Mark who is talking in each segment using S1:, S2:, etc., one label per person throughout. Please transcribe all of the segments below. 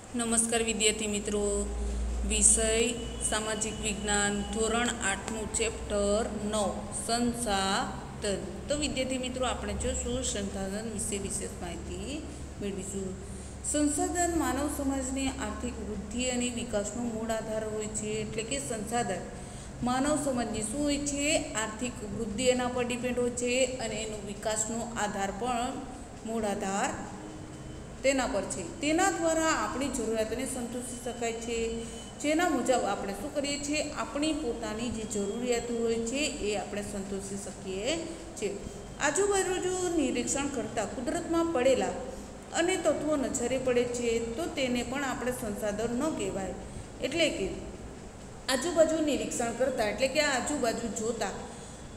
S1: નમસ્કાર વિદ્યાર્થી મિત્રો, વિષય સામાજિક વિજ્ઞાન ધોરણ 8નું ચેપ્ટર 9 સંસાધન. તો વિદ્યાર્થી મિત્રો, આપણે જોશું સંસાધન વિશે વિશેષ માહિતી મેળવીશું. સંસાધન માનવ સમાજની આર્થિક વૃદ્ધિ અને વિકાસનો મૂળ આધાર હોય છે. એટલે કે સંસાધન માનવ સમાજની શું હોય છે? આર્થિક વૃદ્ધિ એના પર ડિપેન્ડ હોય છે અને એનો વિકાસનો આધાર પણ મૂળ આધાર તેના પર છે. તેના દ્વારા આપણી જરૂરિયાતને સંતોષી શકાય છે. જેના મુજબ આપણે શું કરીએ છીએ? આપણી પોતાની જે જરૂરિયાતો હોય છે એ આપણે સંતોષી શકીએ છીએ. આજુબાજુ નિરીક્ષણ કરતાં કુદરતમાં પડેલા અને તત્વો નજરે પડે છે તો તેને પણ આપણે સંસાધન ન કહેવાય. એટલે કે આજુબાજુ નિરીક્ષણ કરતાં એટલે કે આજુબાજુ જોતા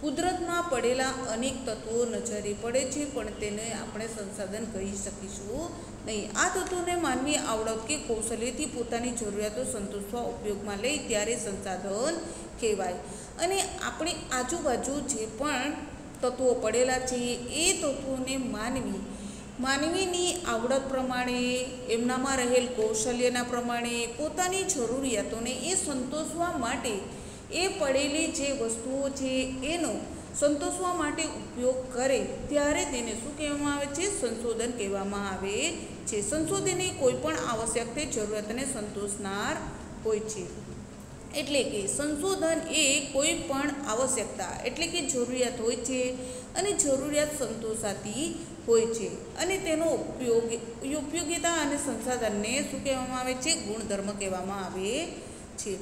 S1: કુદરતમાં પડેલા અનેક તત્વો નજરે પડે છે, પણ તેને આપણે સંસાધન કહી શકીશું નહીં. આ તત્વોને માનવી આવડત કે કૌશલ્યથી પોતાની જરૂરિયાતો સંતોષવા ઉપયોગમાં લે ત્યારે સંસાધન કહેવાય. અને આપણી આજુબાજુ જે પણ તત્વો પડેલા છે એ તત્વોને માનવીની આવડત પ્રમાણે, એમનામાં રહેલ કૌશલ્યના પ્રમાણે પોતાની જરૂરિયાતોને એ સંતોષવા માટે એ પડેલી જે વસ્તુઓ છે એનો સંતોષવા માટે ઉપયોગ કરે ત્યારે તેને શું કહેવામાં આવે છે? સંશોધન કહેવામાં આવે છે. સંશોધન એ કોઈ પણ આવશ્યક તે જરૂરિયાતને સંતોષનાર હોય છે. એટલે કે સંશોધન એ કોઈ પણ આવશ્યકતા એટલે કે જરૂરિયાત હોય છે અને જરૂરિયાત સંતોષાતી હોય છે અને તેનો ઉપયોગિતા અને સંસાધનને શું કહેવામાં આવે છે? ગુણધર્મ કહેવામાં આવે છે.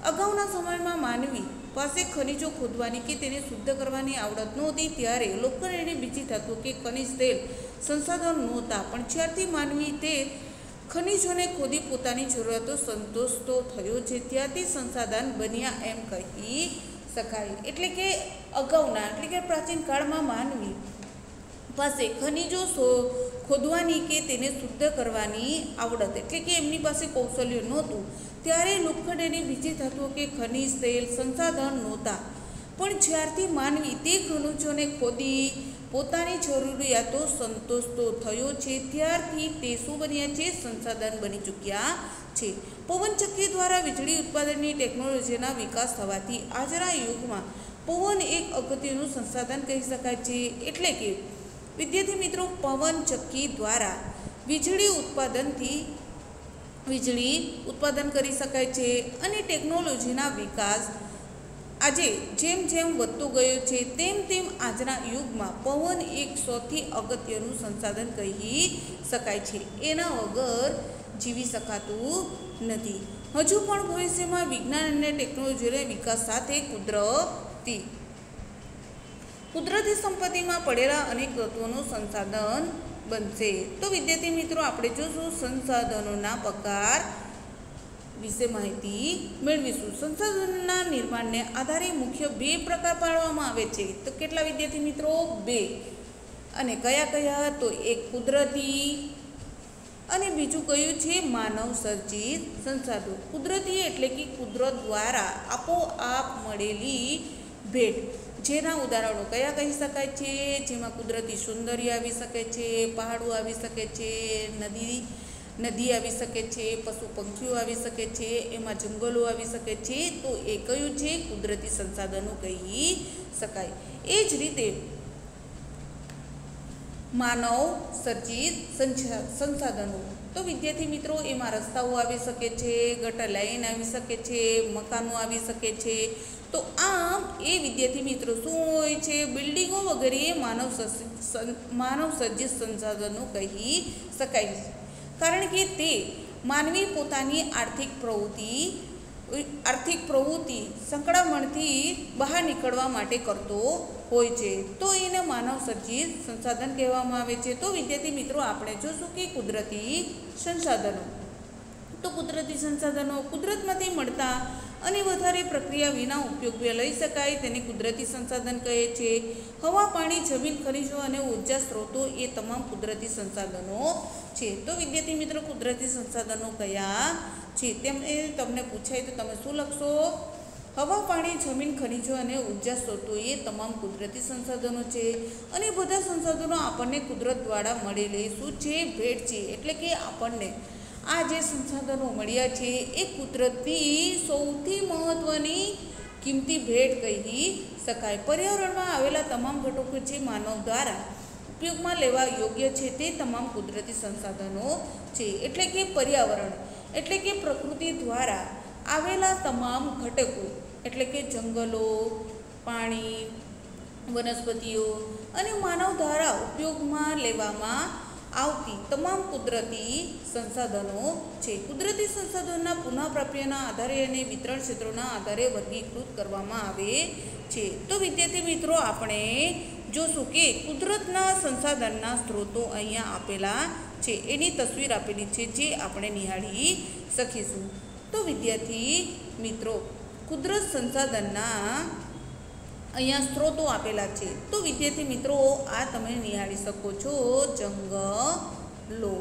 S1: અગાઉના સમયમાં માનવી પાસે ખનિજો ખોદવાની કે તેને શુદ્ધ કરવાની આવડત નહોતી ત્યારે લોખંડ અને બીજી ધાતુઓ કે ખનિજ તેલ સંસાધન નહોતા. પણ જ્યારથી માનવી તે ખનિજોને ખોદી પોતાની જરૂરિયાતો સંતોષતો થયો છે ત્યારથી સંસાધન બન્યા એમ કહી શકાય. એટલે કે અગાઉના એટલે કે પ્રાચીન કાળમાં માનવી પાસે ખનિજો ખોદવાની કે તેને શુદ્ધ કરવાની આવડત એટલે કે એમની પાસે કૌશલ્ય નહોતું ત્યારે લોખંડ અને બીજી ધાતુઓ કે ખનિજ તેલ સંસાધન નહોતા. પણ જ્યારથી માનવી તે ખનિજોને ખોદી પોતાની જરૂરિયાતો સંતોષતો થયો છે ત્યારથી તે શું બન્યા છે? સંસાધન બની ચૂક્યા છે. પવનચક્કી દ્વારા વીજળી ઉત્પાદનની ટેકનોલોજીના વિકાસ થવાથી આજના યુગમાં પવન એક અગત્યનું સંસાધન કહી શકાય છે. એટલે કે વિદ્યાર્થી મિત્રો, પવનચક્કી દ્વારા વીજળી ઉત્પાદન કરી શકાય છે અને ટેકનોલોજીના વિકાસ આજે જેમ જેમ વધતો ગયો છે તેમ તેમ આજના યુગમાં પવન એક સૌથી અગત્યનું સંસાધન કહી શકાય છે. એના વગર જીવી શકાતું નથી. હજુ પણ ભવિષ્યમાં વિજ્ઞાન અને ટેકનોલોજીના વિકાસ સાથે કુદરતી સંપત્તિમાં પડેલા અનેક તત્વોનું સંસાધન બનશે. તો વિદ્યાર્થી મિત્રો, આપણે જોશું સંસાધનોના પ્રકાર વિશે માહિતી મેળવીશું. સંસાધનોના નિર્માણને આધારે મુખ્ય 2 પ્રકાર પાડવામાં આવે છે. તો કેટલા વિદ્યાર્થી મિત્રો? 2. અને કયા કયા? તો એક કુદરતી અને બીજું કયું છે? માનવ સર્જિત સંસાધનો. કુદરતી એટલે કે કુદરત દ્વારા આપોઆપ મળેલી ભેટ. જેના ઉદાહરણો કયા કહી શકાય છે? જેમાં કુદરતી સૌંદર્ય આવી શકે છે, પહાડો આવી શકે છે, નદી આવી શકે છે, પશુ પંખીઓ આવી શકે છે, એમાં જંગલો આવી શકે છે. તો એ કયું છે? કુદરતી સંસાધનો કહી શકાય. એ જ રીતે માનવ સર્જિત સંસાધનો. તો વિદ્યાર્થી મિત્રો, એમાં રસ્તાઓ આવી શકે છે, ગટર લાઈન આવી શકે છે, મકાનો આવી શકે છે. તો આમ એ વિદ્યાર્થી મિત્રો શું હોય છે? બિલ્ડિંગો વગેરે માનવ સર્જિત સંસાધનો કહી શકાય. કારણ કે તે માનવી પોતાની આર્થિક પ્રવૃત્તિ સંકળામણથી બહાર નીકળવા માટે કરતો હોય છે. તો એને માનવ સર્જિત સંસાધન કહેવામાં આવે છે. તો વિદ્યાર્થી મિત્રો, આપણે જોશું કે કુદરતી સંસાધનો. તો કુદરતી સંસાધનો કુદરતમાંથી મળતા અને વધારે પ્રક્રિયા વિના ઉપયોગમાં લઈ શકાય તેને કુદરતી સંસાધન કહે છે. હવા, પાણી, જમીન, ખનિજો અને ઉર્જા સ્ત્રોતો એ તમામ કુદરતી સંસાધનો છે. તો વિદ્યાર્થી મિત્રો, કુદરતી સંસાધનો કયા છે તેમ એ તમને પૂછાય તો તમે શું લખશો? હવા, પાણી, જમીન, ખનિજો અને ઉર્જા સ્ત્રોતો એ તમામ કુદરતી સંસાધનો છે. અને બધા સંસાધનો આપણને કુદરત દ્વારા મળેલી શું છે? ભેટ છે. એટલે કે આપણને આ જે સંસાધનો મળ્યા છે એ કુદરતની સૌથી મહત્ત્વની કિંમતી ભેટ કહી શકાય. પર્યાવરણમાં આવેલા તમામ ઘટકો જે માનવ દ્વારા ઉપયોગમાં લેવા યોગ્ય છે તે તમામ કુદરતી સંસાધનો છે. એટલે કે પર્યાવરણ એટલે કે પ્રકૃતિ દ્વારા આવેલા તમામ ઘટકો એટલે કે જંગલો, પાણી, વનસ્પતિઓ અને માનવ દ્વારા ઉપયોગમાં લેવામાં આવતી તમામ કુદરતી સંસાધનો છે. કુદરતી સંસાધનોના પુનઃપ્રાપ્યના આધારે અને વિતરણ ક્ષેત્રોના આધારે વર્ગીકૃત કરવામાં આવે છે. તો વિદ્યાર્થી મિત્રો, આપણે જોશું કે કુદરતના સંસાધનના સ્ત્રોતો અહીંયા આપેલા છે. એની તસવીર આપેલી છે જે આપણે નિહાળી શકીશું. તો વિદ્યાર્થી મિત્રો, કુદરત સંસાધનના અહીંયા સ્ત્રોતો આપેલા છે. તો વિદ્યાર્થી મિત્રો, આ તમે નિહાળી શકો છો જંગલો.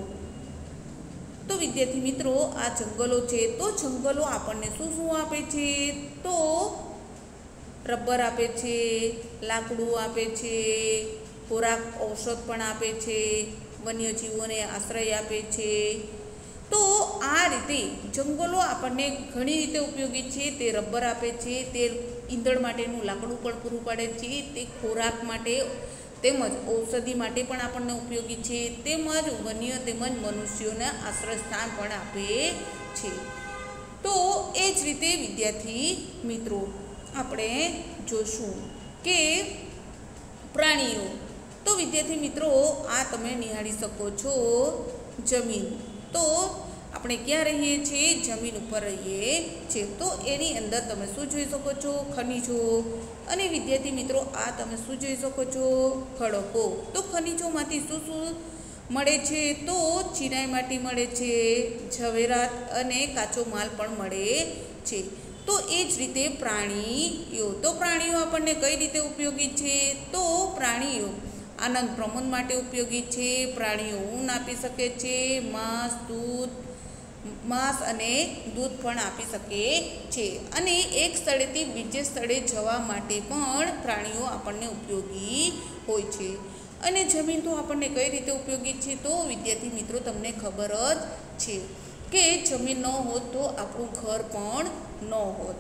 S1: તો વિદ્યાર્થી મિત્રો, આ જંગલો છે. તો જંગલો આપણને શું શું આપે છે? તો રબર આપે છે, લાકડું આપે છે, ખોરાક ઔષધ પણ આપે છે, વન્યજીવોને આશ્રય આપે છે. તો આ રીતે જંગલો આપણને ઘણી રીતે ઉપયોગી છે. તે રબર આપે છે, તે ઈંધણ માટેનું લાકડું પણ પૂરું પાડે છે, તે ખોરાક માટે તેમજ ઔષધિ માટે પણ આપણને ઉપયોગી છે, તેમજ વન્ય તેમજ મનુષ્યોને આશ્રય સ્થાન પણ આપે છે. તો એ જ રીતે વિદ્યાર્થી મિત્રો, આપણે જોશું કે પ્રાણીઓ. તો વિદ્યાર્થી મિત્રો, આ તમે નિહાળી શકો છો જમીન. તો આપણે ક્યાં રહીએ છીએ? જમીન ઉપર રહીએ છીએ. તો એની અંદર તમે શું જોઈ શકો છો? ખનિજો. અને વિદ્યાર્થી મિત્રો, આ તમે શું જોઈ શકો છો? ખડકો. તો ખનિજોમાંથી શું શું મળે છે? તો ચિનાઈ માટી મળે છે, ઝવેરાત અને કાચો માલ પણ મળે છે. તો એ જ રીતે પ્રાણીઓ. તો પ્રાણીઓ આપણને કઈ રીતે ઉપયોગી છે? તો પ્રાણીઓ આનંદ પ્રમોદ માટે ઉપયોગી છે. પ્રાણીઓ ઊન આપી શકે છે, માંસ અને દૂધ પણ આપી શકે છે. અને એક સ્થળેથી બીજે સ્થળે જવા માટે પણ પ્રાણીઓ આપણને ઉપયોગી હોય છે. અને જમીન તો આપણને કઈ રીતે ઉપયોગી છે? તો વિદ્યાર્થી મિત્રો, તમને ખબર જ છે કે જમીન ન હોત તો આપણું ઘર પણ ન હોત.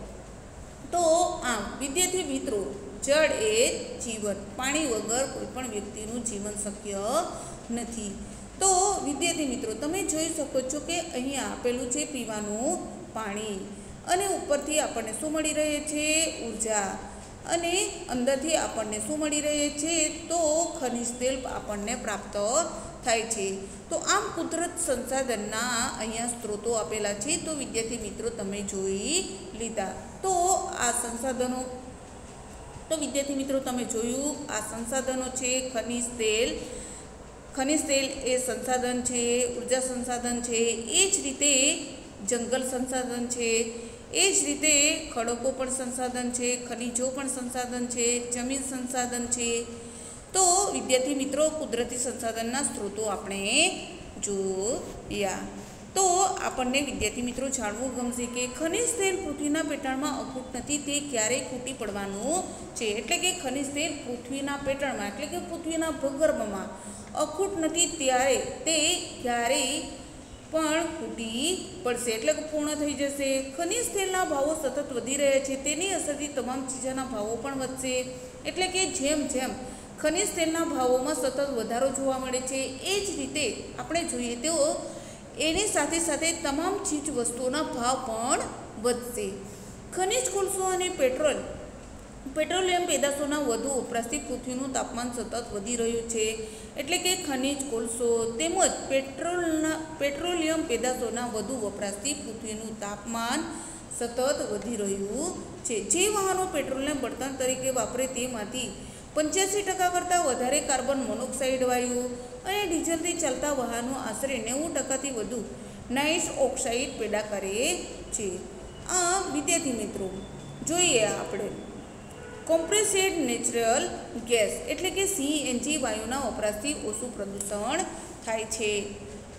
S1: તો આમ વિદ્યાર્થી મિત્રો, જળ એ જીવન. પાણી વગર કોઈ પણ વ્યક્તિનું જીવન શક્ય નથી. તો વિદ્યાર્થી મિત્રો, તમે જોઈ શકો છો કે અહીંયા આપેલું છે પીવાનું પાણી. અને ઉપરથી આપણને શું મળી રહે છે? ઉર્જા. અને અંદરથી આપણને શું મળી રહે છે? તો ખનિજ તેલ આપણને પ્રાપ્ત થાય છે. તો આમ કુદરત સંસાધનના અહીંયા સ્ત્રોતો આપેલા છે. તો વિદ્યાર્થી મિત્રો, તમે જોઈ લીધા. તો આ સંસાધનો, તો વિદ્યાર્થી મિત્રો, તમે જોયું આ સંસાધનો છે. ખનિજ તેલ એ સંસાધન છે, ઉર્જા સંસાધન છે. એ જ રીતે જંગલ સંસાધન છે, એ જ રીતે ખડકો પણ સંસાધન છે, ખનિજો પણ સંસાધન છે, જમીન સંસાધન છે. તો વિદ્યાર્થી મિત્રો, કુદરતી સંસાધનના સ્ત્રોતો આપણે જોયા. તો આપણને વિદ્યાર્થી મિત્રો જાણવું ગમશે કે ખનિજ તેલ પૃથ્વીના પેટાળમાં અખૂટ નથી, તે ક્યારેય ખૂટી પડવાનું છે. એટલે કે ખનિજ તેલ પૃથ્વીના પેટાળમાં એટલે કે પૃથ્વીના ભૂગર્ભમાં અખૂટ નથી, ત્યારે તે ક્યારેય પણ ખૂટી પડશે એટલે કે પૂર્ણ થઈ જશે. ખનિજ તેલના ભાવો સતત વધી રહ્યા છે. તેની અસરથી તમામ ચીજોના ભાવો પણ વધશે. એટલે કે જેમ જેમ ખનિજ તેલના ભાવોમાં સતત વધારો જોવા મળે છે, એ જ રીતે આપણે જોઈએ તો એની સાથે સાથે તમામ ચીજ વસ્તુઓના ભાવ પણ વધશે. ખનિજ કોલસો અને પેટ્રોલિયમ પેદાશોના વધુ વપરાશથી પૃથ્વીનું તાપમાન સતત વધી રહ્યું છે. એટલે કે ખનિજ કોલસો તેમજ પેટ્રોલિયમ પેદાશોના વધુ વપરાશથી પૃથ્વીનું તાપમાન સતત વધી રહ્યું છે. જે વાહનો પેટ્રોલને બળતણ તરીકે વાપરે તેમાંથી 85% કરતાં વધારે કાર્બન મોનોક્સાઇડ વાયુ અને ડીઝલથી ચાલતા વાહનો આશરે 90%થી વધુ નાઇટ્રસ ઓક્સાઇડ પેદા કરે છે. આ વિદ્યાર્થી મિત્રો, જોઈએ આપણે કોમ્પ્રેસ્ડ નેચરલ ગેસ એટલે કે CNG વાયુના વપરાશથી ઓછું પ્રદૂષણ થાય છે.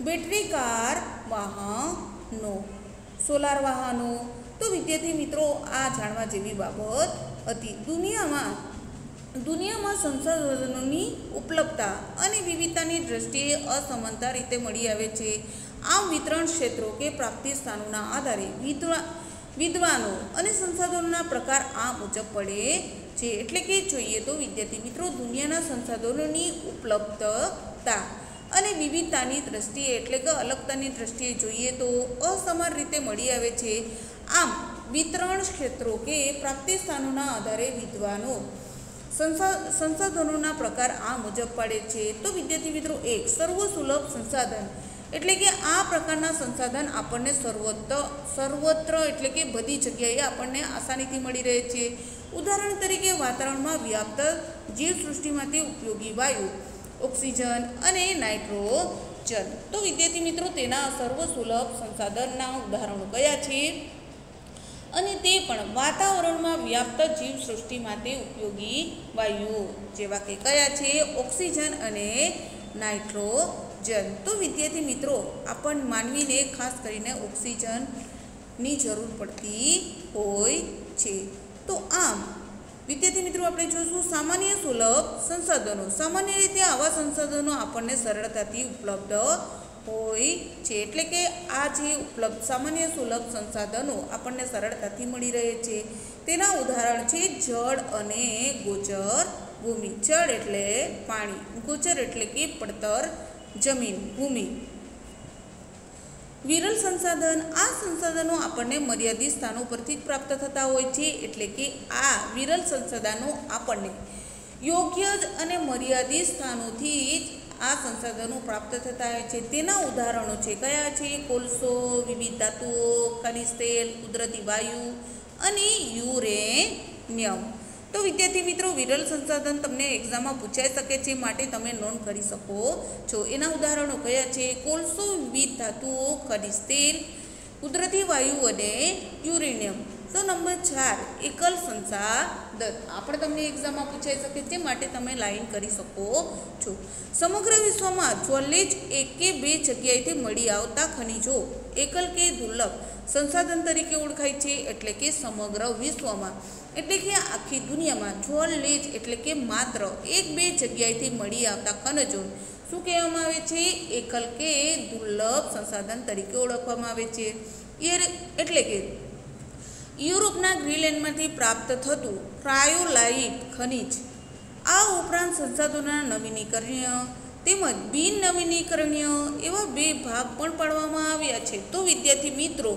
S1: બેટરી કાર વાહનો, સોલાર વાહનો. તો વિદ્યાર્થી મિત્રો, આ જાણવા જેવી બાબત હતી. દુનિયામાં સંસાધનોની ઉપલબ્ધતા અને વિવિધતાની દ્રષ્ટિએ અસમાનતા રીતે મળી આવે છે. આમ વિતરણ ક્ષેત્રો કે પ્રાપ્તિ સ્થાનોના આધારે વિદ્વાનો અને સંસાધનોના પ્રકાર આ મુજબ પડે છે. એટલે કે જોઈએ તો વિદ્યાર્થી મિત્રો દુનિયાના સંસાધનોની ઉપલબ્ધતા અને વિવિધતાની દ્રષ્ટિએ એટલે કે અલગતાની દ્રષ્ટિએ જોઈએ તો અસમાન રીતે મળી આવે છે. આમ વિતરણ ક્ષેત્રો કે પ્રાપ્તિ સ્થાનોના આધારે વિદ્વાનો સંસાધનોના પ્રકાર આ મુજબ પડે છે. તો વિદ્યાર્થી મિત્રો એક સર્વસુલભ સંસાધન એટલે કે આ પ્રકારના સંસાધન આપણને સર્વત્ર એટલે કે બધી જગ્યાએ આપણને આસાનીથી મળી રહે છે. ઉદાહરણ તરીકે વાતાવરણમાં વ્યાપ્ત જીવસૃષ્ટિમાંથી ઉપયોગી વાયુ ઓક્સિજન અને નાઇટ્રોજન. તો વિદ્યાર્થી મિત્રો તેના સર્વસુલભ સંસાધનના ઉદાહરણો કયા છે? અને તે પણ વાતાવરણમાં વ્યાપ્ત જીવસૃષ્ટિ માટે ઉપયોગી વાયુઓ જેવા કે કયા છે? ઓક્સિજન અને નાઇટ્રોજન. તો વિદ્યાર્થી મિત્રો આપણને માનવીને ખાસ કરીને ઓક્સિજનની જરૂર પડતી હોય છે. તો આમ વિદ્યાર્થી મિત્રો આપણે જોઈશું સામાન્ય સુલભ સંસાધનો. સામાન્ય રીતે આવા સંસાધનો આપણને સરળતાથી ઉપલબ્ધ હોય છે. એટલે કે આ જે સામાન્ય સુલભ સંસાધનો આપણને સરળતાથી મળી રહે છે. તેના ઉદાહરણ છે જળ અને ગોચર ભૂમિ. જળ એટલે પાણી, ગોચર એટલે કે પડતર જમીન, ભૂમિ. વિરલ સંસાધન, આ સંસાધનો આપણને મર્યાદિત સ્થાનો પરથી જ પ્રાપ્ત થતા હોય છે. એટલે કે આ વિરલ સંસાધનો આપણને યોગ્ય અને મર્યાદિત સ્થાનોથી જ આ સંસાધનો પ્રાપ્ત થતા હોય છે. તેના ઉદાહરણો છે કયા છે? કોલસો, વિવિધ ધાતુઓ, ખનિજ તેલ, કુદરતી વાયુ અને યુરેનિયમ. તો વિદ્યાર્થી મિત્રો વિરલ સંસાધન તમને એક્ઝામમાં પૂછાઈ શકે છે, માટે તમે નોંધ કરી શકો છો. એના ઉદાહરણો કયા છે? કોલસો, વિવિધ ધાતુઓ, ખનિજ તેલ, કુદરતી વાયુ અને યુરેનિયમ. તો નંબર 4 એકલ સંસાધન આપણે તમને એક્ઝામમાં પૂછાઈ શકે છે, માટે તમે લાઈન કરી શકો છો. સમગ્ર વિશ્વમાં જ્વલેજ એક કે બે જગ્યાએથી મળી આવતા ખનિજો એકલ કે દુર્લભ સંસાધન તરીકે ઓળખાય છે. એટલે કે સમગ્ર વિશ્વમાં એટલે કે આખી દુનિયામાં જ્વલેજ એટલે કે માત્ર એક બે જગ્યાએથી મળી આવતા ખનિજો શું કહેવામાં આવે છે? એકલ કે દુર્લભ સંસાધન તરીકે ઓળખવામાં આવે છે. એટલે કે યુરોપના ગ્રીનલેન્ડમાંથી પ્રાપ્ત થતું ક્રાયોલાઇટ ખનિજ. આ ઉપરાંત સંસાધનોના નવીનીકરણીય તેમજ બિન નવીનીકરણીય એવા બે ભાગ પણ પાડવામાં આવ્યા છે. તો વિદ્યાર્થી મિત્રો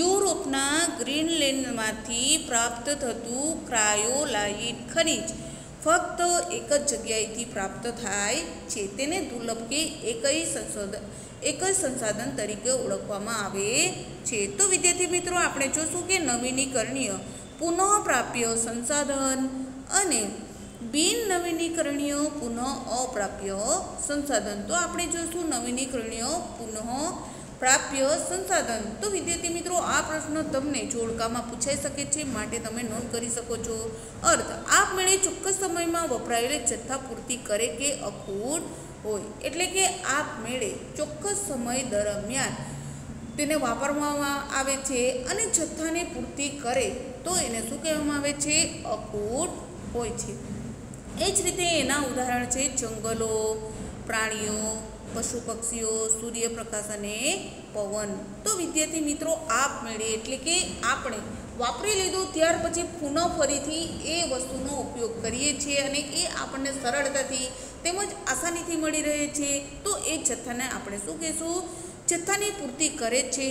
S1: યુરોપના ગ્રીનલેન્ડમાંથી પ્રાપ્ત થતું ક્રાયોલાઇટ ખનિજ ફક્ત એક જ જગ્યાએથી પ્રાપ્ત થાય છે. તેને દુર્લભ કે એક જ સંસાધન તરીકે ઓળખવામાં આવે છે. તો વિદ્યાર્થી મિત્રો આપણે જોશું કે નવીનીકરણીય પુનઃપ્રાપ્ય સંસાધન અને બિન નવીનીકરણીય પુનઃ અપ્રાપ્ય સંસાધન. તો આપણે જોઈશું નવીનીકરણીય પુનઃ પ્રાપ્ય સંસાધન. તો વિદ્યાર્થી મિત્રો આ પ્રશ્ન તમને જોડકામાં પૂછાઈ શકે છે, માટે તમે નોંધ કરી શકો છો. અર્થ આપમેળે ચોક્કસ સમયમાં વપરાયેલ જથ્થા પૂર્તિ કરે કે અખૂટ હોય. એટલે કે આપમેળે ચોક્કસ સમય દરમિયાન તેને વાપરવામાં આવે છે અને જથ્થાને પૂર્તિ કરે તો એને શું કહેવામાં આવે છે? અખૂટ હોય છે. એ જ રીતે એના ઉદાહરણ છે જંગલો, પ્રાણીઓ, પશુ પક્ષીઓ, સૂર્યપ્રકાશ અને પવન. તો વિદ્યાર્થી મિત્રો આપમેળે એટલે કે આપણે વાપરી લીધું ત્યાર પછી પુનઃ ફરીથી એ વસ્તુનો ઉપયોગ કરીએ છીએ અને એ આપણને સરળતાથી તેમજ આસાનીથી મળી રહે છે. તો એ જથ્થાને આપણે શું કહીશું? જથ્થાની પૂર્તિ કરે છે,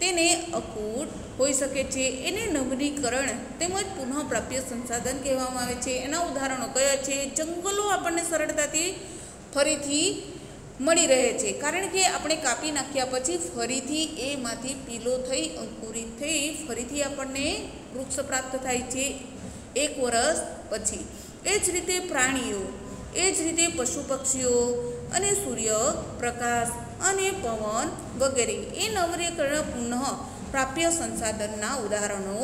S1: તેને અખૂટ હોઈ શકે છે. એને નવીનીકરણ તેમજ પુનઃપ્રાપ્ય સંસાધન કહેવામાં આવે છે. એના ઉદાહરણો કયા છે? જંગલો આપણને સરળતાથી ફરીથી મળી રહે છે, કારણ કે આપણે કાપી નાખ્યા પછી ફરીથી એમાંથી પીલો થઈ અંકુરિત થઈ ફરીથી આપણને વૃક્ષ પ્રાપ્ત થાય છે 1 વર્ષ પછી. એ જ રીતે પ્રાણીઓ, એ જ રીતે પશુ પક્ષીઓ અને સૂર્યપ્રકાશ અને પવન વગેરે એ નવીનીકરણ પુનઃ પ્રાપ્ય સંસાધનના ઉદાહરણો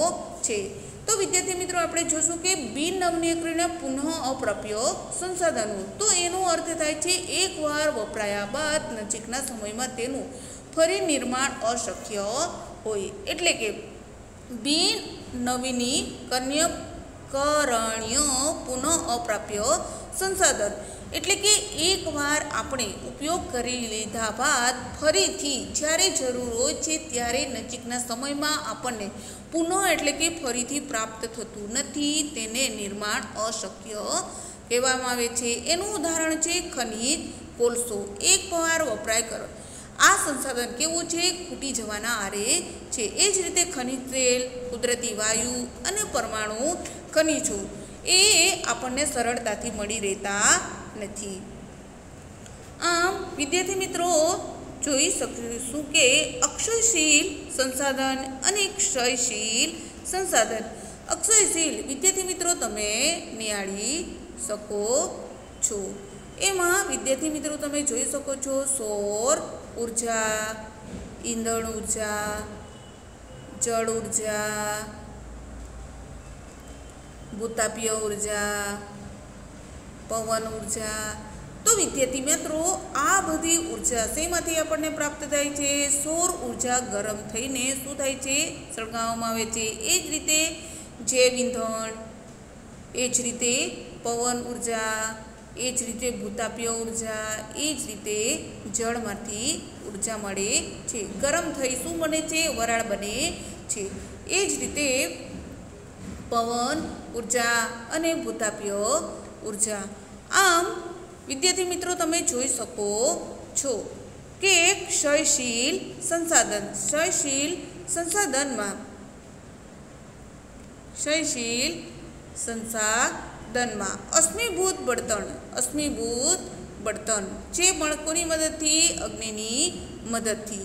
S1: છે. તો વિદ્યાર્થી મિત્રો આપણે જોશું કે બિન નવીનીકરણીય પુનઃ અપ્રાપ્ય સંસાધનો. તો એનો અર્થ થાય છે એકવાર વપરાયા બાદ નજીકના સમયમાં તેનું ફરી નિર્માણ અશક્ય હોય. એટલે કે બિન નવીનીકરણીય પુનઃ અપ્રાપ્ય संसाधन एटले कि एकवार आपणे उपयोग करी लीधा बाद फरीथी ज्यारे जरूर होय छे त्यारे नजीकना समयमां आपणने पुनः एटले कि फरीथी प्राप्त थतुं नथी, तेने निर्माण अशक्य कहेवामां आवे छे। एनुं उदाहरण छे खनिज कोळसो। एकवार वपराय करो आ संसाधन केवुं छे, खूटी जवाना आरे छे। ए ज रीते खनिज तेल, कुदरती वायु अने परमाणु खनिजो ए आपणने सरळताथी मळी रहेता नथी। आम विद्यार्थी मित्रों जोई शकीशुं के अक्षयशील संसाधन अने क्षयशील संसाधन। अक्षयशील विद्यार्थी मित्रों तमे निहाळी शको छो। एमां विद्यार्थी मित्रों तमे जोई शको छो सौर ऊर्जा, ईंधण ऊर्जा, जल ऊर्जा, भूतापीय ऊर्जा, पवन ऊर्जा। तो विद्यार्थी मित्रों आ बधी ऊर्जा शेमांथी आपणने प्राप्त थाय छे? सौर ऊर्जा गरम थईने शुं थाय छे? सळगाववामां आवे छे। ए ज रीते जैव ईंधण, ए ज रीते पवन ऊर्जा, ए ज रीते भूतापीय ऊर्जा, ए ज रीते जळमांथी ऊर्जा मळे छे। गरम थई शुं बने छे? वराळ बने छे। ए ज रीते पवन ऊर्जा अने भूतापीय ऊर्जा। आम विद्यार्थी मित्रों तमे जोई शको छो के क्षयशील संसाधन, क्षयशील संसाधनमां क्षयशील संसाधनमां अश्मीभूत बळतण, अश्मीभूत बळतण जे कोनी मददथी? अग्निनी मददथी।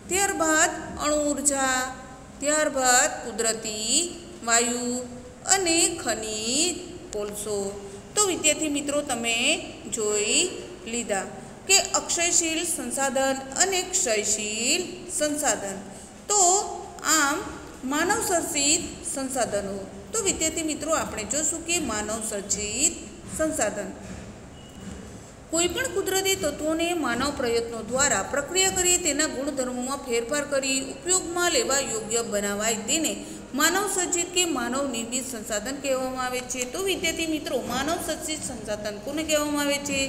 S1: त्यारबाद अणु ऊर्जा, त्यारबाद कुदरती वायु अने खनिज कोळसो। तो विद्यार्थी मित्रों तमे जोई लीधा के अक्षयशील संसाधन अने क्षयशील संसाधन। तो आम मानव सर्जित संसाधनों। तो विद्यार्थी मित्रों आपणे जोशुं के मानव सर्जित संसाधन कोईपण कुदरती तत्वोने मानव प्रयत्नों द्वारा प्रक्रिया करी तेना गुणधर्मोमां फेरफार करी उपयोगमां लेवा योग्य बनावाय तेने मानव सर्जित के मानव निर्मित संसाधन कहेवामां आवे छे। तो विद्यार्थी मित्रों मानव सर्जित संसाधन कोने कहेवामां आवे छे?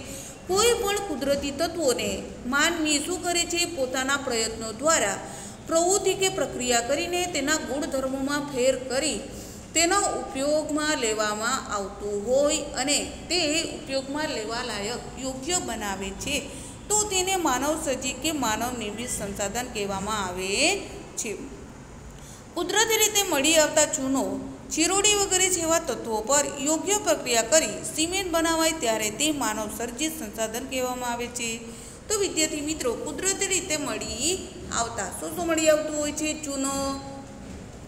S1: कोईपण कुदरती तत्वोने मानवी शुं करे छे? पोताना प्रयत्नों द्वारा प्रवृत्ति के प्रक्रिया करीने तेना गुणधर्मोमां फेर करी तेनो उपयोगमां लेवामां आवतुं होय अने ते उपयोगमां लेवा लायक योग्य बनावे छे तो तेने मानव सर्जित के मानव निर्मित संसाधन कहेवामां आवे छे। कुदरती रीते मळी आवता चूनो, चिरोडी वगैरे जेवा तत्वों पर योग्य प्रक्रिया करी सीमेंट बनावाय त्यारे ते मानव सर्जित संसाधन कहेवामां आवे छे। तो विद्यार्थी मित्रों कुदरती रीते मळी आवता शुं मळी आवतुं होय छे? चूनो,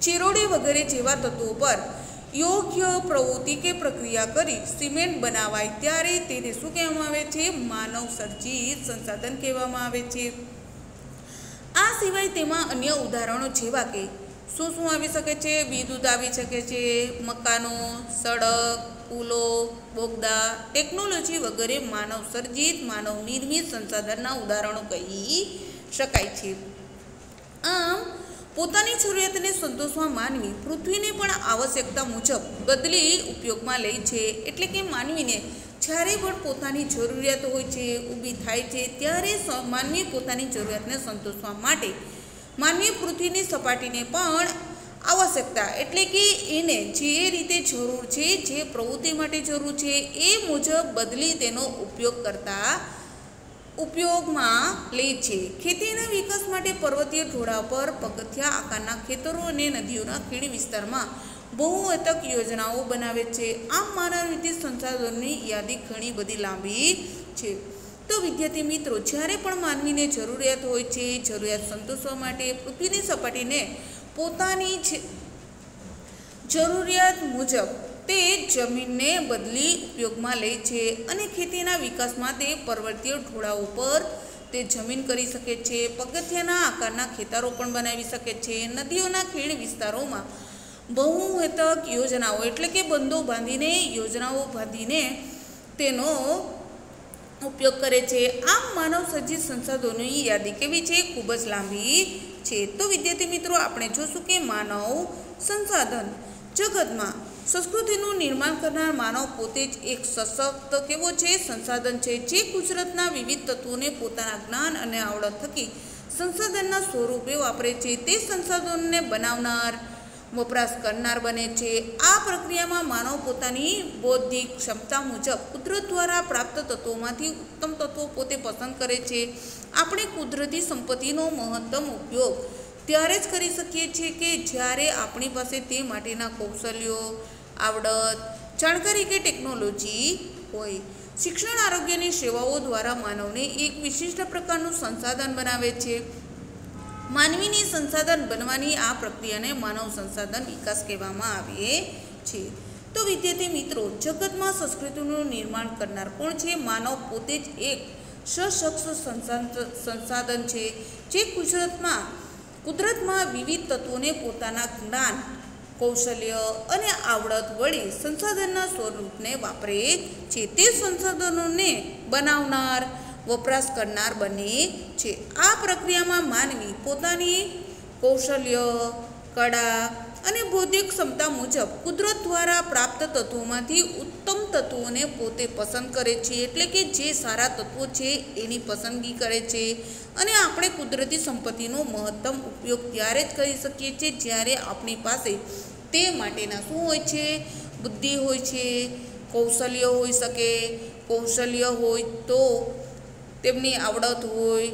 S1: चिरोडी वगैरे जेवा तत्वों पर योग्य प्रवृत्ति के प्रक्रिया करी सीमेंट बनावाय त्यारे तेने शुं कहेवामां आवे छे? मानव सर्जित संसाधन कहेवामां आवे छे। आ सिवाय तेमां अन्य उदाहरणों जेवा के शुं आवी शके छे? विद्युत आवी शके छे, मकानो, सड़क, पुलो, बोगदा, टेक्नोलॉजी वगैरह मानव सर्जित मानव निर्मित संसाधनना उदाहरणों कही शकाय छे। आम पोतानी जरूरियातने संतोषवा मानवी पृथ्वीने पण आवश्यकता मुजब बदली उपयोगमां ले छे। एटले के मानवीने ज्यारे पण पोतानी जरूरियात होय छे ऊभी थाय छे त्यारे मानवी पोतानी जरूरियातने संतोषवा माटे मानवी पृथ्वीनी सपाटीने पण आवश्यकता एटले कि एने जे रीते जरूर छे, जे प्रवृत्ति माटे जरूर छे ए मुजब बदली तेनो उपयोग करता उपयोगमां ले छे। खेतीना विकास माटे पर्वतीय ढोळा पर पगथिया आकारना खेतरो अने नदीओना खीण विस्तारमां बहुहेतक योजनाओ बनावे छे। आम मानव निर्मित संसाधनोनी यादी घणी बधी लांबी छे। तो विद्यार्थी मित्रों ज्यारे पण मानवीने जरूरियात होय छे जरूरियात संतोषवा माटे पृथ्वीनी सपाटीने पोतानी जरूरियात मुजब ते जमीनने बदली उपयोगमां ले छे अने खेतीना विकासमां ते पर्वतीय ढोळाओ पर ते जमीन करी शके छे। पगथियाना आकारना खेतरो पण बनावी शके छे। नदीओना खीण विस्तारोमां बहुहेतक योजनाओ एटले के बंधो बांधीने योजनाओ बांधीने तेनो उपयोग करे छे। आम मानव सर्जित संसाधनोनी यादी केवी छे? खूब ज लांबी छे। तो विद्यार्थी मित्रों आपणे जोशुं के मानव संसाधन जगतमां સંસ્કૃતિનું નિર્માણ કરનાર માનવ પોતે જ એક સશક્ત કેવો છે સંસાધન છે, જે કુદરતના વિવિધ તત્વોને પોતાના જ્ઞાન અને આવડત થકી સંસાધનના સ્વરૂપે વાપરે છે. તે સંસાધનોને બનાવનાર, વપરાશ કરનાર બને છે. આ પ્રક્રિયામાં માનવ પોતાની બૌદ્ધિક ક્ષમતા મુજબ કુદરત દ્વારા પ્રાપ્ત તત્વોમાંથી ઉત્તમ તત્વો પોતે પસંદ કરે છે. આપણે કુદરતી સંપત્તિનો મહત્તમ ઉપયોગ ત્યારે જ કરી શકીએ છીએ કે જ્યારે આપણી પાસે તે માટેના કૌશલ્યો, આવડત, જાણકારી કે ટેકનોલોજી હોય. શિક્ષણ આરોગ્યની સેવાઓ દ્વારા માનવને એક વિશિષ્ટ પ્રકારનું સંસાધન બનાવે છે. માનવીની સંસાધન બનવાની આ પ્રક્રિયાને માનવ સંસાધન વિકાસ કહેવામાં આવે છે. તો વિદ્યાર્થી મિત્રો, જગતમાં સંસ્કૃતિનું નિર્માણ કરનાર કોણ છે? માનવ પોતે જ એક સશક્ત સંસાધન છે, જે કુદરતમાં વિવિધ તત્વોને પોતાના જ્ઞાન, કૌશલ્ય અને આવડત વડે સંસાધનના સ્વરૂપને વાપરે છે. તે સંસાધનોને બનાવનાર, વપરાશ કરનાર બને છે. આ પ્રક્રિયામાં માનવી પોતાની કૌશલ્ય, કળા અને બૌદ્ધિક ક્ષમતા મુજબ કુદરત દ્વારા પ્રાપ્ત તત્વોમાંથી ઉત્તમ તત્વોને પોતે પસંદ કરે છે. એટલે કે જે સારા તત્વો છે એની પસંદગી કરે છે. અને આપણે કુદરતી સંપત્તિનો મહત્તમ ઉપયોગ ત્યારે જ કરી શકીએ છીએ જ્યારે આપણી પાસે તે માટેના શું હોય છે? બુદ્ધિ હોય છે, કૌશલ્ય હોઈ શકે. કૌશલ્ય હોય તો તેમની આવડત હોય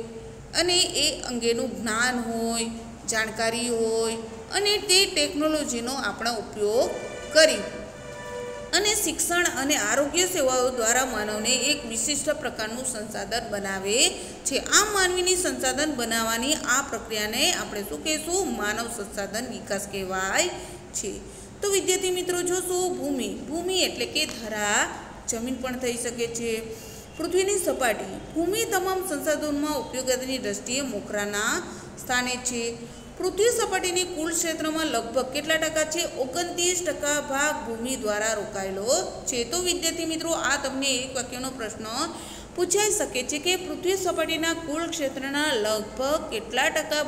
S1: અને એ અંગેનું જ્ઞાન હોય, જાણકારી હોય અને તે ટેકનોલોજીનો આપણે ઉપયોગ કરી અને શિક્ષણ અને આરોગ્ય સેવાઓ દ્વારા માનવને એક વિશિષ્ટ પ્રકારનું સંસાધન બનાવે છે. આમ માનવીની સંસાધન બનાવવાની આ પ્રક્રિયાને આપણે શું કહીશું? માનવ સંસાધન વિકાસ કહેવાય છે. તો વિદ્યાર્થી મિત્રો, જોશું ભૂમિ એટલે કે ધરા, જમીન પણ થઈ શકે છે. પૃથ્વીની સપાટી. ભૂમિ તમામ સંસાધનોમાં ઉપયોગિતાની દ્રષ્ટિએ મોખરાના સ્થાને છે. પૃથ્વી સપાટીની કુલ ક્ષેત્રમાં લગભગ કેટલા ટકા છે? 29% ભાગ ભૂમિ દ્વારા રોકાયેલો છે. તો વિદ્યાર્થી મિત્રો, આ તમને એક વાક્યનો પ્રશ્ન પૂછાઈ શકે છે કે પૃથ્વી સપાટીના કુલ ક્ષેત્રના લગભગ કેટલા ટકા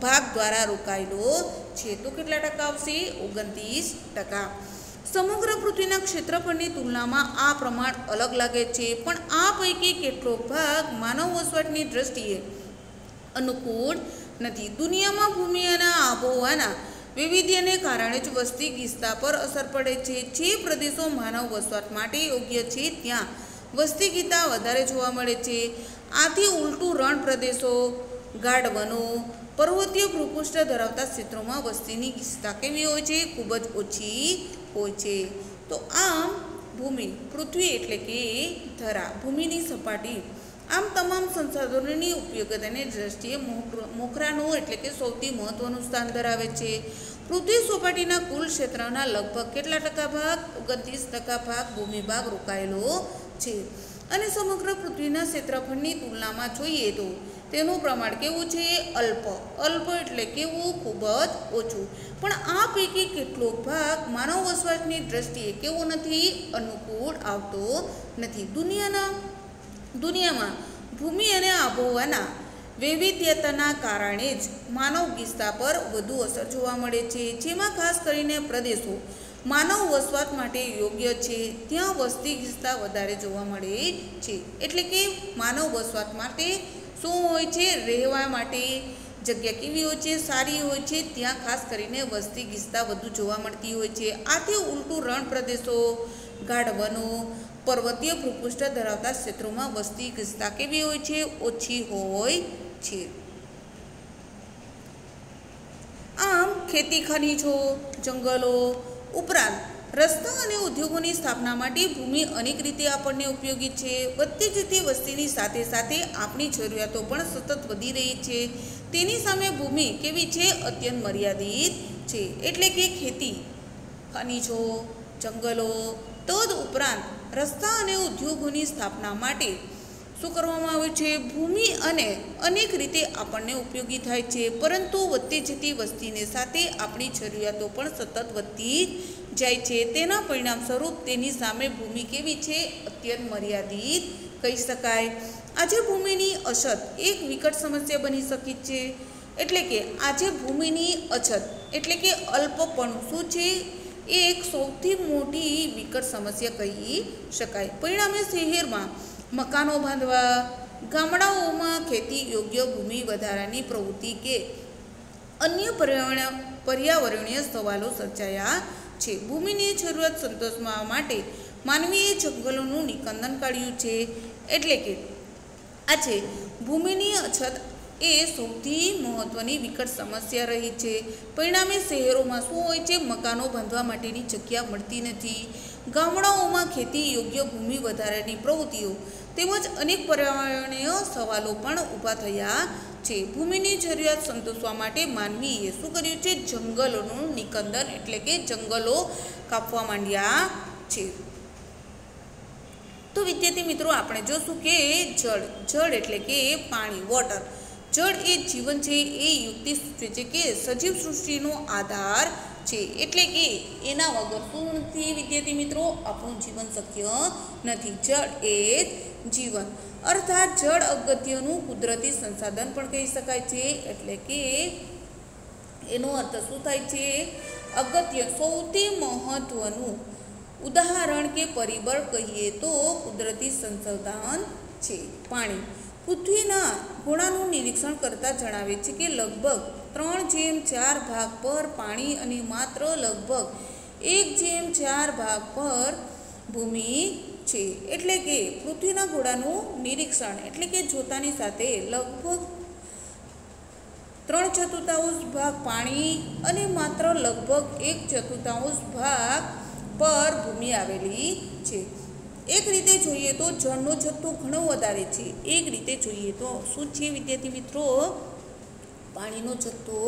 S1: ભાગ દ્વારા રોકાયેલો છે? તો કેટલા ટકા આવશે? 29%. સમગ્ર પૃથ્વીના ક્ષેત્રફળની તુલનામાં આ પ્રમાણ અલગ લાગે છે, પણ આ પૈકી કેટલો ભાગ માનવ વસવાટની દ્રષ્ટિએ અનુકૂળ નથી? દુનિયામાં ભૂમિ અને આબોહવાના વૈવિધ્યને કારણે જ વસ્તી ગીચતા પર અસર પડે છે. જે પ્રદેશો માનવ વસવાટ માટે યોગ્ય છે ત્યાં વસ્તી ગીચતા વધારે જોવા મળે છે. આથી ઉલટું રણ પ્રદેશો, ગાઢ વનો, પર્વતીય ભૂપૃષ્ઠ ધરાવતા ક્ષેત્રોમાં વસ્તીની ગીચતા કેવી હોય છે? ખૂબ જ ઓછી હોય છે. તો આમ ભૂમિ, પૃથ્વી એટલે કે ધરા, ભૂમિની સપાટી આમ તમામ સંસાધનોની ઉપયોગિતાની દ્રષ્ટિએ મોખરાનું એટલે કે સૌથી મહત્વનું સ્થાન ધરાવે છે. પૃથ્વી સપાટીના કુલ ક્ષેત્રના લગભગ કેટલા ટકા ભાગ? 29% ભાગ ભૂમિ ભાગ રોકાયેલો છે. અને સમગ્ર પૃથ્વીના ક્ષેત્રફળની તુલનામાં જોઈએ તો તેનું પ્રમાણ કેવું છે? અલ્પ એટલે કેવું? ખૂબ જ ઓછું. પણ આ પૈકી કેટલોક ભાગ માનવ વસવાટની દ્રષ્ટિએ કેવો નથી? અનુકૂળ આવતો નથી. દુનિયામાં ભૂમિ અને આબોહવાના વૈવિધ્યતાના કારણે જ માનવ ગીચતા પર વધુ અસર જોવા મળે છે. જેમાં ખાસ કરીને પ્રદેશો માનવ વસવાટ માટે યોગ્ય છે ત્યાં વસ્તી ગીચતા વધારે જોવા મળે છે. એટલે કે માનવ વસવાટ માટે શું હોય છે? રહેવા માટે જગ્યા કેવી હોય છે? સારી હોય છે. ત્યાં ખાસ કરીને વસ્તી ગીચતા વધુ જોવા મળતી હોય છે. આથી ઉલટું રણ પ્રદેશો, ગાઢ વનો, પર્વતીય ભૂપૃષ્ઠ ધરાવતા ક્ષેત્રોમાં વસ્તી ગીચતા કેવી હોય છે? ઓછી હોય છે. આમ ખેતી, ખનીજો, જંગલો ઉપરાંત રસ્તા અને ઉદ્યોગોની સ્થાપના માટે ભૂમિ અનેક રીતે આપણને ઉપયોગી છે. વધતી જતી વસ્તીની સાથે સાથે આપણી જરૂરિયાતો પણ સતત વધી રહી છે. તેની સામે ભૂમિ કેવી છે? અત્યંત મર્યાદિત છે. એટલે કે ખેતી, ખનીજો, જંગલો તદ ઉપરાંત રસ્તા અને ઉદ્યોગોની સ્થાપના માટે શું કરવામાં આવ્યું છે? ભૂમિ અને અનેક રીતે આપણને ઉપયોગી થાય છે. પરંતુ વધતી જતી વસ્તીને સાથે આપણી જરૂરિયાતો પણ સતત વધતી જાય છે. તેના પરિણામ સ્વરૂપ તેની સામે ભૂમિ કેવી છે? અત્યંત મર્યાદિત કહી શકાય. આજે ભૂમિની અછત એક વિકટ સમસ્યા બની શકી છે. એટલે કે આજે ભૂમિની અછત એટલે કે અલ્પપણું શું છે? એક સૌથી મોટી વિકટ સમસ્યા કહી શકાય. પરિણામે શહેરમાં મકાનો બાંધવા, ગામડાઓમાં ખેતી યોગ્ય ભૂમિ વધારાની પ્રવૃત્તિ કે અન્ય પર્યાવરણીય સવાલો સર્જાયા છે. ભૂમિની જરૂરિયાત સંતોષવા માટે માનવીએ જંગલોનું નિકંદન કાઢ્યું છે. એટલે કે આજે ભૂમિની અછત એ સૌથી મહત્ત્વની વિકટ સમસ્યા રહી છે. પરિણામે શહેરોમાં શું હોય છે, મકાનો બાંધવા માટેની જગ્યા મળતી નથી. ગામડાઓમાં ખેતી યોગ્ય ભૂમિ વધારાની પ્રવૃત્તિઓ તેમજ અનેક પર્યાવરણીય સવાલો પણ ઊભા થયા છે. ભૂમિની જરૂરિયાત સંતોષવા માટે માનવીએ શું કર્યું છે, જંગલોનું નિકંદન એટલે કે જંગલો કાપવા માંડ્યા છે. તો વિદ્યાર્થી મિત્રો, આપણે જોશું કે જળ એટલે કે પાણી, વોટર. જળ એ જીવન છે. એ યુક્તિ સૂચવે છે કે સજીવ સૃષ્ટિનો આધાર છે. એટલે કે એના વગર શું નથી વિદ્યાર્થી મિત્રો, આપણું જીવન શક્ય નથી. જળ એ જીવન, અર્થાત જળ અગત્યનું કુદરતી સંસાધન પણ કહી શકાય છે. એટલે કે એનો અર્થ શું થાય છે, અગત્ય, સૌથી મહત્વનું ઉદાહરણ કે પરિબળ કહીએ તો કુદરતી સંસાધન છે પાણી. પૃથ્વીના ગોળાનું નિરીક્ષણ કરતાં જણાવે છે કે લગભગ 3/4 ભાગ પર પાણી અને માત્ર લગભગ 1/4 ભાગ પર ભૂમિ છે. એટલે કે પૃથ્વીના ગોળાનું નિરીક્ષણ એટલે કે જોતાની સાથે લગભગ 3/4 ભાગ પાણી અને માત્ર લગભગ 1/4 ભાગ પર ભૂમિ આવેલી છે. એક રીતે જોઈએ તો જળનો જથ્થો ઘણો વધારે છે. એક રીતે જોઈએ તો શું છે વિદ્યાર્થી મિત્રો, પાણીનો જથ્થો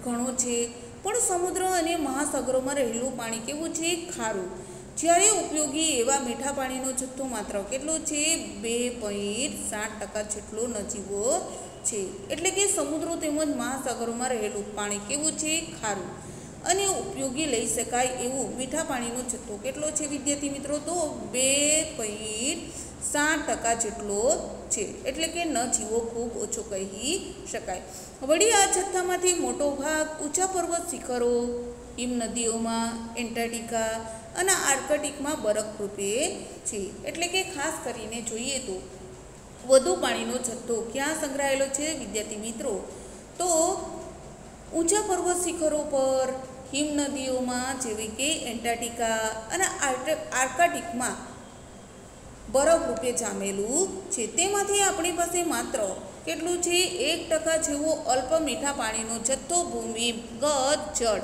S1: ઘણો છે. પણ સમુદ્ર અને મહાસાગરોમાં રહેલું પાણી કેવું છે, ખારું. જ્યારે ઉપયોગી એવા મીઠા પાણીનો જથ્થો માત્ર કેટલો છે, 2.7% જેટલો નજીવો છે. એટલે કે સમુદ્રો તેમજ મહાસાગરોમાં રહેલું પાણી કેવું છે, ખારું. અને ઉપયોગી લઈ શકાય એવું મીઠા પાણીનો જથ્થો કેટલો છે વિદ્યાર્થી મિત્રો, તો 2.7% જેટલો છે. એટલે કે ન જીવો ખૂબ ઓછો કહી શકાય. વળી આ જથ્થામાંથી મોટો ભાગ ઊંચા પર્વત શિખરો, હિમનદીઓમાં, એન્ટાર્કટિકા અને આર્કટિકમાં બરફ રૂપે છે. એટલે કે ખાસ કરીને જોઈએ તો વધુ પાણીનો જથ્થો ક્યાં સંગ્રહાયેલો છે વિદ્યાર્થી મિત્રો, તો ઊંચા પર્વત શિખરો પર, હિમનદીઓમાં જેવી કે એન્ટાર્કટિકા અને આર્કટિકમાં બરફ રૂપે જામેલું છે. તેમાંથી આપણી પાસે માત્ર કેટલું છે, 1% જેવો અલ્પ મીઠા પાણીનો જથ્થો ભૂમિગત જળ,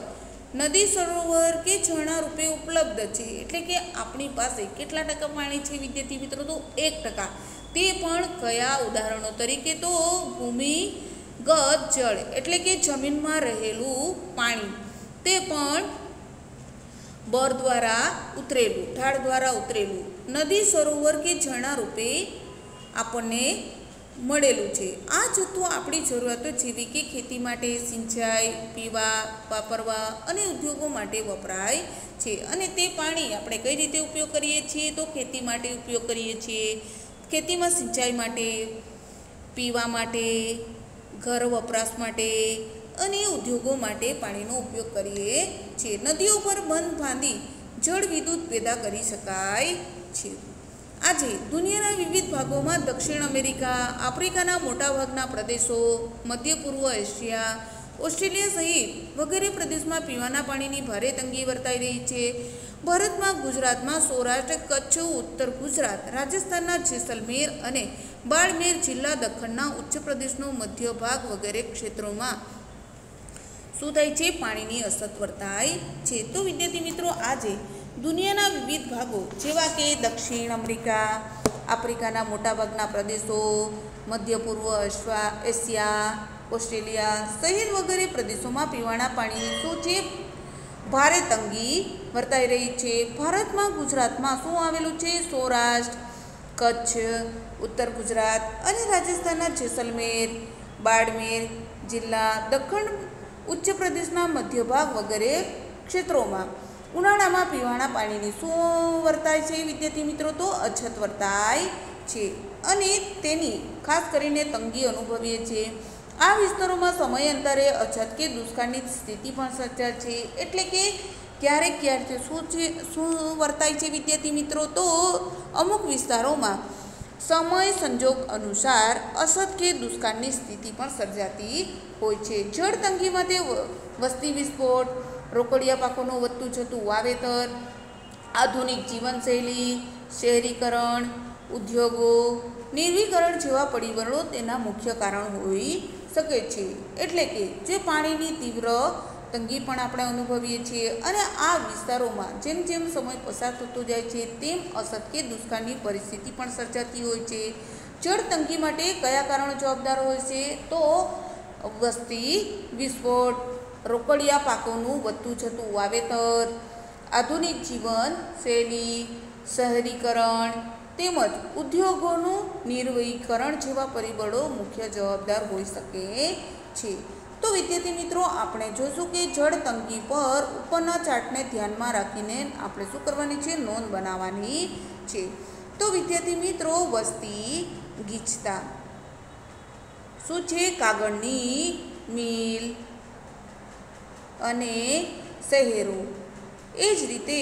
S1: નદી, સરોવર કે ઝરણા રૂપે ઉપલબ્ધ છે. એટલે કે આપણી પાસે કેટલા ટકા પાણી છે વિદ્યાર્થી મિત્રો, તો 1%. તે પણ કયા ઉદાહરણો તરીકે, તો ભૂમિગત જળ એટલે કે જમીનમાં રહેલું પાણી, તે પણ બર દ્વારા ઉતરેલું, ઢાળ દ્વારા ઉતરેલું, નદી, સરોવર કે ઝરણા રૂપે આપણને મળેલું છે. આ જથ્થો આપણી જરૂરિયાતો જેવી કે ખેતી માટે, સિંચાઈ, પીવા, વાપરવા અને ઉદ્યોગો માટે વપરાય છે. અને તે પાણી આપણે કઈ રીતે ઉપયોગ કરીએ છીએ, તો ખેતી માટે ઉપયોગ કરીએ છીએ. ખેતીમાં સિંચાઈ માટે, પીવા માટે, ઘર વપરાશ માટે અને ઉદ્યોગો માટે પાણીનો ઉપયોગ કરીએ છીએ. નદીઓ પર બંધ બાંધી જળ વિદ્યુત પેદા કરી શકાય છે. આજે દુનિયાના વિવિધ ભાગોમાં દક્ષિણ અમેરિકા, આફ્રિકાના મોટાભાગના પ્રદેશો, મધ્ય પૂર્વ એશિયા, ઓસ્ટ્રેલિયા સહિત વગેરે પ્રદેશમાં પીવાના પાણીની ભારે તંગી વર્તાઈ રહી છે. ભારતમાં ગુજરાતમાં સૌરાષ્ટ્ર, કચ્છ, ઉત્તર ગુજરાત, રાજસ્થાનના જેસલમેર અને બાડમેર જિલ્લા, દખ્ખણના ઉચ્ચ પ્રદેશનો મધ્ય ભાગ વગેરે ક્ષેત્રોમાં શું થાય છે, પાણીની અછત વર્તાય છે. તો વિદ્યાર્થી મિત્રો, આજે દુનિયાના વિવિધ ભાગો જેવા કે દક્ષિણ અમેરિકા, આફ્રિકાના મોટાભાગના પ્રદેશો, મધ્ય પૂર્વ એશિયા, ઓસ્ટ્રેલિયા સહિત વગેરે પ્રદેશોમાં પીવાના પાણીની શું છે, ભારે તંગી વર્તાઈ રહી છે. ભારતમાં ગુજરાતમાં શું આવેલું છે, સૌરાષ્ટ્ર, કચ્છ, ઉત્તર ગુજરાત અને રાજસ્થાનના જેસલમેર, બાડમેર જિલ્લા, દખ્ખણ ઉચ્ચ પ્રદેશના મધ્ય ભાગ વગેરે ક્ષેત્રોમાં ઉનાળામાં પીવાના પાણીની શું વર્તાય છે વિદ્યાર્થી મિત્રો, તો અછત વર્તાય છે અને તેની ખાસ કરીને તંગી અનુભવીએ છીએ. આ વિસ્તારોમાં સમયાંતરે અછત કે દુષ્કાળની સ્થિતિ પણ સર્જાય છે. એટલે કે ક્યારેક શું વર્તાય છે વિદ્યાર્થી મિત્રો? તો અમુક વિસ્તારોમાં સમય સંજોગ અનુસાર અસત કે દુષ્કાળની સ્થિતિ પણ સર્જાતી હોય છે. જળ તંગીમાં તે વસ્તી વિસ્ફોટ, રોકડિયા પાકોનું વધતું જતું વાવેતર, આધુનિક જીવનશૈલી, શહેરીકરણ, ઉદ્યોગો, નિર્વીકરણ જેવા પરિબળો તેના મુખ્ય કારણ હોઈ શકે છે. એટલે કે જે પાણીની તીવ્ર તંગી પણ આપણે અનુભવીએ છીએ અને આ વિસ્તારોમાં જેમ જેમ સમય પસાર થતો જાય છે તેમ અસત કે દુષ્કાળની પરિસ્થિતિ પણ સર્જાતી હોય છે. જળ તંગી માટે કયા કારણો જવાબદાર હોય છે? તો વસ્તી વિસ્ફોટ, રોકડિયા પાકોનું વધતું જતું વાવેતર, આધુનિક જીવન શૈલી, શહેરીકરણ તેમજ ઉદ્યોગોનું નિર્વયીકરણ જેવા પરિબળો મુખ્ય જવાબદાર હોઈ શકે છે. તો વિદ્યાર્થી મિત્રો, આપણે જોઈશું કે જળ તંગી પર ઉપરના ચાર્ટને ધ્યાનમાં રાખીને આપણે શું કરવાની છે? નોંધ બનાવવાની છે. તો વિદ્યાર્થી મિત્રો, વસ્તી ગીચતા શું છે? કાગળની મિલ અને શહેરો, એ જ રીતે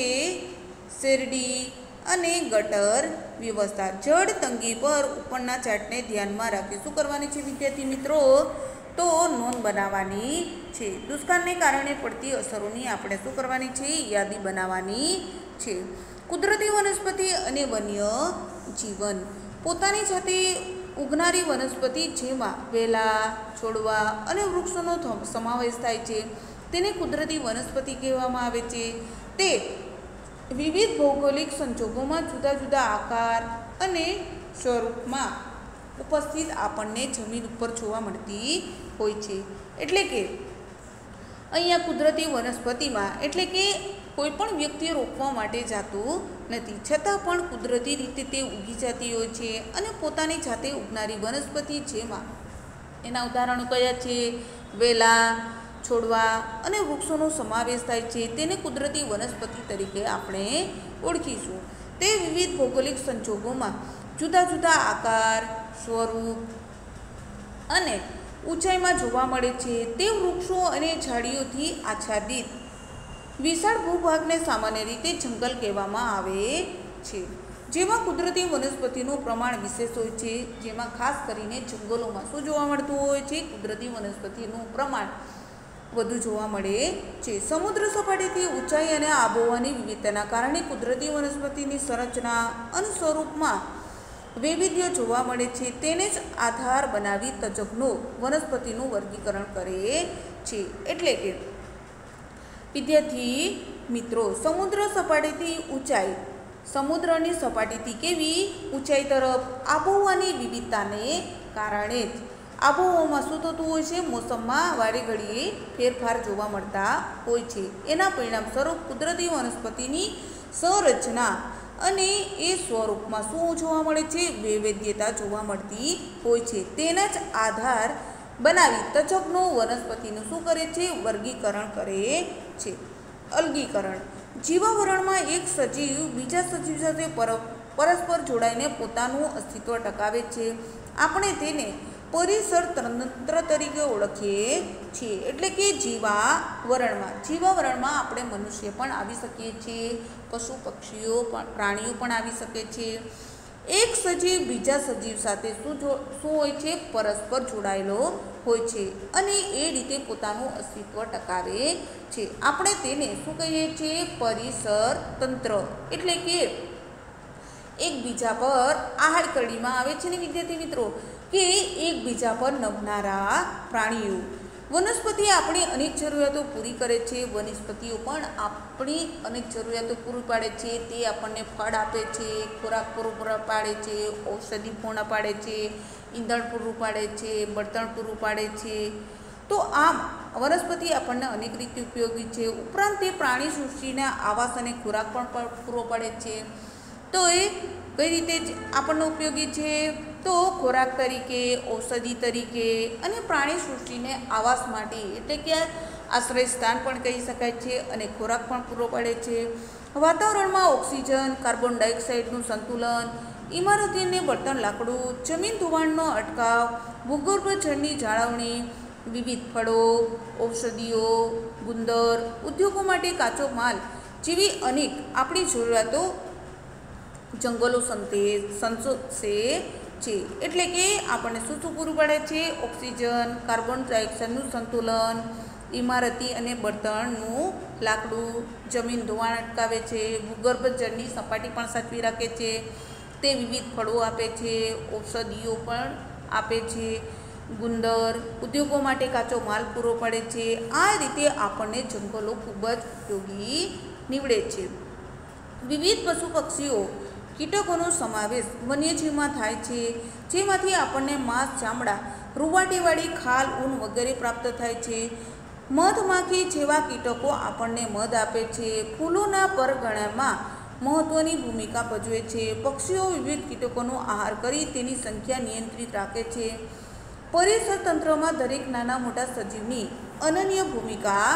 S1: શેરડી અને ગટર વ્યવસ્થા. જળ તંગી પર ઉપરના ચાર્ટને ધ્યાનમાં રાખી શું કરવાની છે વિદ્યાર્થી મિત્રો? તો નોંધ બનાવવાની છે. દુષ્કાળને કારણે પડતી અસરોની આપણે શું કરવાની છે? યાદી બનાવવાની છે. કુદરતી વનસ્પતિ અને વન્ય જીવન. પોતાની સાથે ઉગનારી વનસ્પતિ જેમાં વેલા, છોડવા અને વૃક્ષોનો સમાવેશ થાય છે તેને કુદરતી વનસ્પતિ કહેવામાં આવે છે. તે વિવિધ ભૌગોલિક સંજોગોમાં જુદા જુદા આકાર અને સ્વરૂપમાં ઉપસ્થિત આપણને જમીન ઉપર જોવા મળતી હોય છે. એટલે કે અહીંયા કુદરતી વનસ્પતિમાં એટલે કે કોઈ પણ વ્યક્તિ રોપવા માટે જાતું નથી, છતાં પણ કુદરતી રીતે તે ઉગી જતી હોય છે અને પોતાની જાતે ઉગનારી વનસ્પતિ જેમાં એના ઉદાહરણો કયા છે? વેલા, છોડવા અને વૃક્ષોનો સમાવેશ થાય છે તેને કુદરતી વનસ્પતિ તરીકે આપણે ઓળખીશું. તે વિવિધ ભૌગોલિક સંજોગોમાં જુદા જુદા આકાર, સ્વરૂપ અને ઊંચાઈમાં જોવા મળે છે. તે વૃક્ષો અને ઝાડીઓથી આચ્છાદિત વિશાળ ભૂભાગને સામાન્ય રીતે જંગલ કહેવામાં આવે છે, જેમાં કુદરતી વનસ્પતિનું પ્રમાણ વિશેષ હોય છે. જેમાં ખાસ કરીને જંગલોમાં શું જોવા મળતું હોય છે? કુદરતી વનસ્પતિનું પ્રમાણ વધુ જોવા મળે છે. સમુદ્ર સપાટીથી ઊંચાઈ અને આબોહવાની વિવિધતાના કારણે કુદરતી વનસ્પતિની સંરચના અને સ્વરૂપમાં વૈવિધ્ય જોવા મળે છે. તેને જ આધાર બનાવી તજજ્ઞો વનસ્પતિનું વર્ગીકરણ કરે છે. એટલે કે વિદ્યાર્થી મિત્રો, સમુદ્ર સપાટીથી ઊંચાઈ, સમુદ્રની સપાટીથી કેવી ઊંચાઈ તરફ આબોહવાની વિવિધતાને કારણે જ આબોહવામાં શું થતું હોય છે? મોસમમાં વારે ઘડીએ ફેરફાર જોવા મળતા હોય છે. એના પરિણામ સ્વરૂપ કુદરતી વનસ્પતિની સંરચના અને એ સ્વરૂપમાં શું જોવા મળે છે? વૈવિધ્યતા જોવા મળતી હોય છે. તેના જ આધાર બનાવી તજજ્ઞો વનસ્પતિનું શું કરે છે? વર્ગીકરણ કરે છે. અલગીકરણ. જીવાવરણમાં એક સજીવ બીજા સજીવ સાથે પરસ્પર જોડાઈને પોતાનું અસ્તિત્વ ટકાવે છે. આપણે તેને પરિસર તંત્ર તરીકે ઓળખીએ છીએ. એટલે કે જીવાવરણમાં આપણે મનુષ્ય પણ આવી શકીએ છીએ, પશુ પક્ષીઓ પણ, પ્રાણીઓ પણ આવી શકે છે. એક સજીવ બીજા સજીવ સાથે શું હોય છે? પરસ્પર જોડાયેલો હોય છે અને એ રીતે પોતાનું અસ્તિત્વ ટકાવે છે. આપણે તેને શું કહીએ છીએ? પરિસર તંત્ર. એટલે કે એકબીજા પર આહાર કડીમાં આવે છે ને વિદ્યાર્થી મિત્રો, કે એકબીજા પર નભનારા પ્રાણીઓ. વનસ્પતિ આપણી અનેક જરૂરિયાતો પૂરી કરે છે. વનસ્પતિઓ પણ આપણી અનેક જરૂરિયાતો પૂરી પાડે છે. તે આપણને ફળ આપે છે, ખોરાક પૂરો પાડે છે, ઔષધિ પૂર્ણ પાડે છે, ઈંધણ પૂરું પાડે છે, બળતણ પૂરું પાડે છે. તો આમ વનસ્પતિ આપણને અનેક રીતે ઉપયોગી છે. ઉપરાંત તે પ્રાણી સૃષ્ટિને આવાસ અને ખોરાક પણ પૂરો પાડે છે. તો એ કઈ રીતે આપણને ઉપયોગી છે? તો ખોરાક તરીકે, ઔષધિ તરીકે અને પ્રાણી સૃષ્ટિને આવાસ માટે એટલે કે આશ્રય સ્થાન પણ કહી શકાય છે અને ખોરાક પણ પૂરો પાડે છે. વાતાવરણમાં ઓક્સિજન, કાર્બન ડાયોક્સાઇડનું સંતુલન, ઇમારતી અને બળતણ લાકડું, જમીન ધોવાણનો અટકાવ, ભૂગર્ભ જળની જાળવણી, વિવિધ ફળો, ઔષધિઓ, ગુંદર, ઉદ્યોગો માટે કાચો માલ જેવી અનેક આપણી જરૂરિયાતો જંગલો સંતોષે છે. એટલે કે આપણને શું શું પૂરું પાડે છે? ઓક્સિજન, કાર્બન ડાયોક્સાઇડનું સંતુલન, ઇમારતી અને બળતણનું લાકડું, જમીન ધોવાણ અટકાવે છે, ભૂગર્ભ જળની સપાટી પણ સાચવી રાખે છે, તે વિવિધ ફળો આપે છે, ઔષધિઓ પણ આપે છે, ગુંદર, ઉદ્યોગો માટે કાચો માલ પૂરો પાડે છે. આ રીતે આપણને જંગલો ખૂબ જ ઉપયોગી નીવડે છે. વિવિધ પશુ પક્ષીઓ, કીટકોનો સમાવેશ વન્યજીવમાં થાય છે, જેમાંથી આપણને માંસ, ચામડા, રૂંવાટીવાળી ખાલ, ઊન વગેરે પ્રાપ્ત થાય છે. મધમાખી જેવા કીટકો આપણને મધ આપે છે. ફૂલોના પરગણામાં મહત્વની ભૂમિકા ભજવે છે. પક્ષીઓ વિવિધ કીટકોનો આહાર કરી તેની સંખ્યા નિયંત્રિત રાખે છે. પરિસર તંત્રમાં દરેક નાના મોટા સજીવની અનન્ય ભૂમિકા